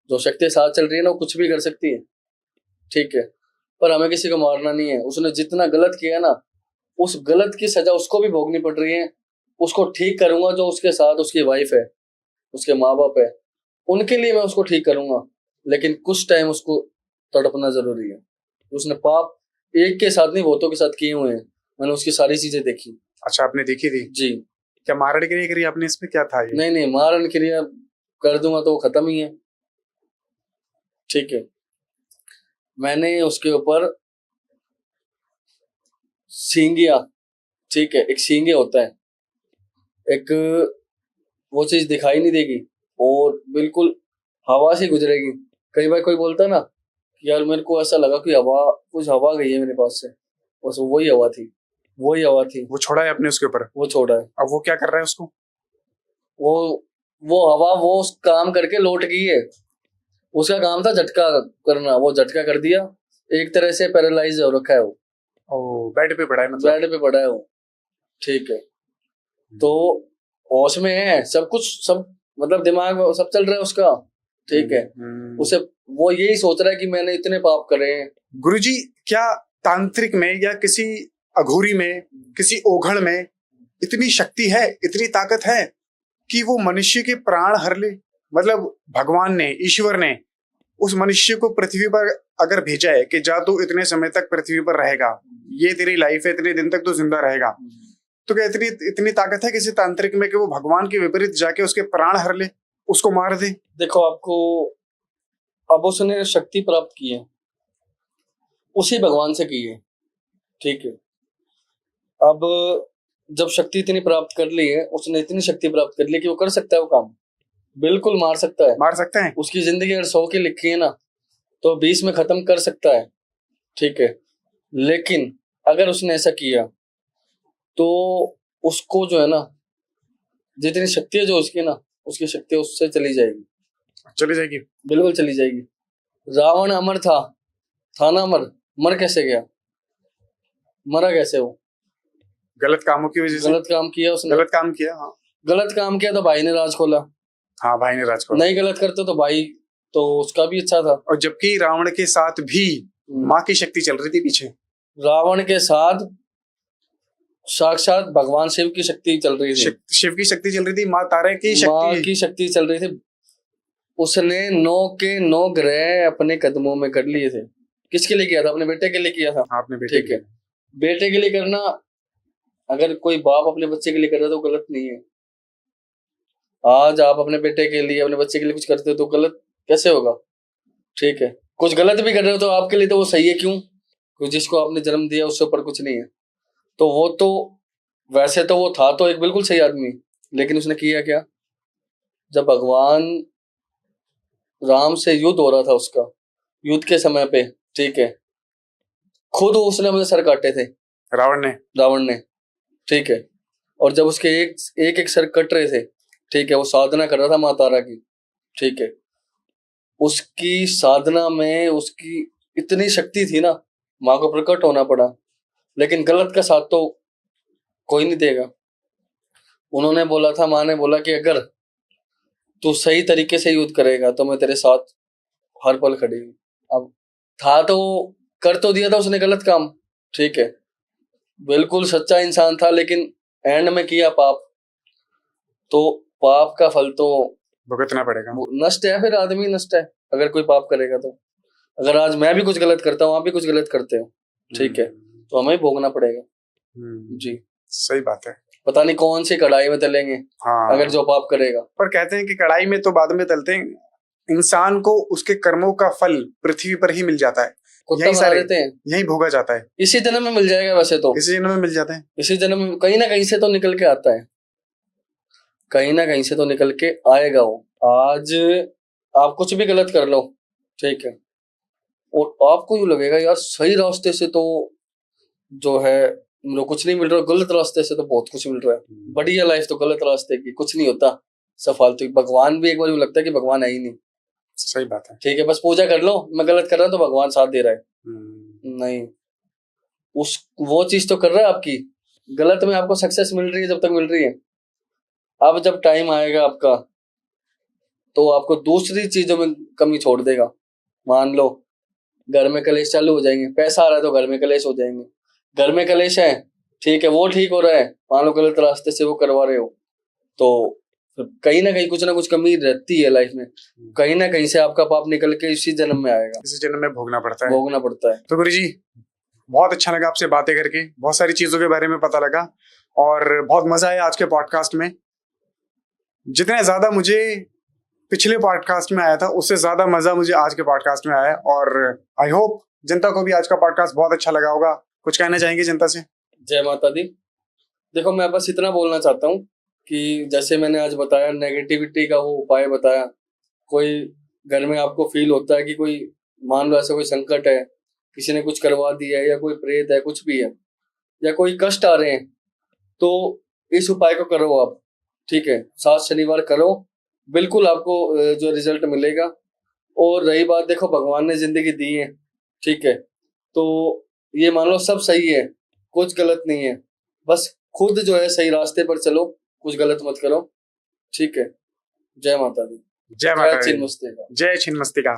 जो शक्ति साथ चल रही है ना वो कुछ भी कर सकती है। ठीक है, पर हमें किसी को मारना नहीं है। उसने जितना गलत किया ना उस गलत की सजा उसको भी भोगनी पड़ रही है। उसको ठीक करूंगा, जो उसके साथ उसकी वाइफ है, उसके माँ बाप है, उनके लिए मैं उसको ठीक करूंगा, लेकिन कुछ टाइम उसको तड़पना जरूरी है। उसने पाप एक के साथ नहीं बहुतों के साथ किए हुए हैं। मैंने उसकी सारी चीजें देखी। अच्छा, आपने देखी थी? जी। क्या मारण क्रिया करी आपने इसमें? क्या था ये? नहीं नहीं, मारन क्रिया कर दूंगा तो वो खत्म ही है। ठीक है, मैंने उसके ऊपर सींगिया, ठीक है, एक सींगे होता है, एक वो चीज दिखाई नहीं देगी और बिल्कुल हवा से गुजरेगी। कई बार कोई बोलता है ना कि यार मेरे को ऐसा लगा कि हवा, कुछ हवा गई है मेरे पास से, बस वही हवा थी, वही हवा थी। वो छोड़ा है आपने उसके ऊपर? वो छोड़ा है। अब वो क्या कर रहा है उसको? वो वो हवा वो उस काम करके लौट गई है। उसका काम था झटका करना, वो झटका कर दिया। एक तरह से पैरालाइज हो रखा है वो। ओ, बेड पे पड़ा है मतलब? बेड पे पड़ा है वो। ठीक है, तो होश में है, सब कुछ, सब मतलब दिमाग में सब चल रहा है उसका। ठीक है, उसे वो यही सोच रहा है कि मैंने इतने पाप करे हैं। गुरुजी, क्या तांत्रिक में या किसी अघोरी में, किसी ओघड़ में इतनी शक्ति है, इतनी ताकत है कि वो मनुष्य के प्राण हर ले? मतलब भगवान ने, ईश्वर ने उस मनुष्य को पृथ्वी पर अगर भेजा है कि जा तू इतने समय तक पृथ्वी पर रहेगा, ये तेरी लाइफ है, इतने दिन तक तू जिंदा रहेगा, तो क्या इतनी इतनी ताकत है किसी तांत्रिक में कि वो भगवान के विपरीत जाके उसके प्राण हर ले, उसको मार दे? देखो, आपको अब उसने शक्ति प्राप्त की है, उसी भगवान से की है। ठीक है, अब जब शक्ति इतनी प्राप्त कर ली है, उसने इतनी शक्ति प्राप्त कर ली कि वो कर सकता है वो काम, बिल्कुल मार सकता है। मार सकते हैं? उसकी जिंदगी अगर 100 की लिखी है ना तो 20 में खत्म कर सकता है। ठीक है, लेकिन अगर उसने ऐसा किया तो उसको जो है ना, जितनी शक्ति है जो उसकी ना, उसकी शक्ति उससे चली जाएगी। चली जाएगी? बिल्कुल चली जाएगी। रावण अमर था ना अमर, मर कैसे गया? मरा कैसे वो? गलत कामों की वजह से। गलत काम किया उसने। गलत काम किया, हाँ। गलत काम किया तो भाई ने राज खोला। हाँ, भाई ने राज खोला। नहीं गलत करते तो भाई तो उसका भी अच्छा था। और जबकि रावण के साथ भी माँ की शक्ति चल रही थी पीछे। रावण के साथ साक्षात भगवान शिव की शक्ति चल रही थी। शिव की शक्ति चल रही थी, माँ तारा की शक्ति, माँ की शक्ति चल रही थी। उसने 9 के 9 ग्रह अपने कदमों में कर लिए थे। किसके लिए किया था? अपने बेटे के लिए किया था। आपने बेटे? ठीक है, बेटे के लिए करना, अगर कोई बाप अपने बच्चे के लिए कर रहा है तो गलत नहीं है। आज आप अपने बेटे के लिए, अपने बच्चे के लिए कुछ करते हो तो गलत कैसे होगा? ठीक है, कुछ गलत भी कर रहे हो तो आपके लिए तो वो सही है। क्यों? क्योंकि जिसको आपने जन्म दिया उससे ऊपर कुछ नहीं है। तो वो तो वैसे तो वो था तो एक बिल्कुल सही आदमी, लेकिन उसने किया क्या? जब भगवान राम से युद्ध हो रहा था, उसका युद्ध के समय पे, ठीक है, खुद उसने अपने सर काटे थे, रावण ने। ठीक है, और जब उसके एक एक सर कट रहे थे, ठीक है, वो साधना कर रहा था माँ तारा की। ठीक है, उसकी साधना में उसकी इतनी शक्ति थी ना, माँ को प्रकट होना पड़ा, लेकिन गलत का साथ तो कोई नहीं देगा। उन्होंने बोला था, माँ ने बोला कि अगर तू सही तरीके से युद्ध करेगा तो मैं तेरे साथ हर पल खड़ी हूँ। अब था तो कर तो दिया था उसने गलत काम, ठीक है, बिल्कुल सच्चा इंसान था, लेकिन एंड में किया पाप, तो पाप का फल तो भुगतना पड़ेगा। नष्ट है। फिर आदमी नष्ट है अगर कोई पाप करेगा तो। अगर आज मैं भी कुछ गलत करता हूँ, आप भी कुछ गलत करते हो, ठीक है, तो हमें भोगना पड़ेगा। जी, सही बात है। पता नहीं कौन सी कढ़ाई में तलेंगे। हाँ, अगर जो पाप करेगा। पर कहते हैं कि कढ़ाई में तो बाद में तलते हैं, इंसान को उसके कर्मों का फल पृथ्वी पर ही मिल जाता है, कुत्ता यही बना सारे देते हैं, यही भोगा जाता है, इसी जन्म में मिल जाएगा वैसे तो, इसी जन्म में मिल जाता है। इसी जन्म में कहीं ना कहीं से तो निकल के आता है, कहीं ना कहीं से तो निकल के आएगा वो। आज आप कुछ भी गलत कर लो, ठीक है, और आपको यूँ लगेगा यार सही रास्ते से तो जो है मेरे कुछ नहीं मिल रहा, गलत रास्ते से तो बहुत कुछ मिल रहा है, बढ़िया लाइफ तो गलत रास्ते की कुछ नहीं होता, सब फालतू। भगवान भी एक बार यूँ लगता है कि भगवान है ही नहीं, सही बात है। ठीक है, बस पूजा कर लो, मैं गलत कर रहा हूँ तो भगवान साथ दे रहा है, नहीं, उस वो चीज तो कर रहा है आपकी, गलत में आपको सक्सेस मिल रही है जब तक मिल रही है। अब जब टाइम आएगा आपका तो आपको दूसरी चीजों में कमी छोड़ देगा। मान लो घर में कलेश चालू हो जाएंगे, पैसा आ रहा है तो घर में कलेश हो जाएंगे, घर में कलेश है, ठीक है, वो ठीक हो रहा है, मान लो गलत रास्ते से वो करवा रहे हो, तो कहीं ना कहीं कुछ ना कुछ कमी रहती है लाइफ में, कहीं ना कहीं से आपका पाप निकल के इसी जन्म में आएगा, इसी जन्म में भोगना पड़ता है, भोगना पड़ता है। तो गुरु जी बहुत अच्छा लगा आपसे बातें करके, बहुत सारी चीजों के बारे में पता लगा और बहुत मजा आया आज के पॉडकास्ट में। जितना ज्यादा मुझे पिछले पॉडकास्ट में आया था उससे ज्यादा मजा मुझे आज के पॉडकास्ट में आया, और आई होप जनता को भी आज का पॉडकास्ट बहुत अच्छा लगा होगा। कुछ कहना चाहेंगे जनता से? जय माता दी। देखो मैं बस इतना बोलना चाहता हूँ कि जैसे मैंने आज बताया नेगेटिविटी का वो उपाय बताया, कोई घर में आपको फील होता है कि कोई मान लो ऐसा कोई संकट है, किसी ने कुछ करवा दिया है या कोई प्रेत है, कुछ भी है, या कोई कष्ट आ रहे हैं, तो इस उपाय को करो आप, ठीक है, 7 शनिवार करो, बिल्कुल आपको जो रिजल्ट मिलेगा। और रही बात, देखो भगवान ने जिंदगी दी है, ठीक है, तो ये मान लो सब सही है, कुछ गलत नहीं है, बस खुद जो है सही रास्ते पर चलो, कुछ गलत मत करो, ठीक है। जय माता दी। जय माता दी। छिन्नमस्तिका। जय छिन्नमस्तिका।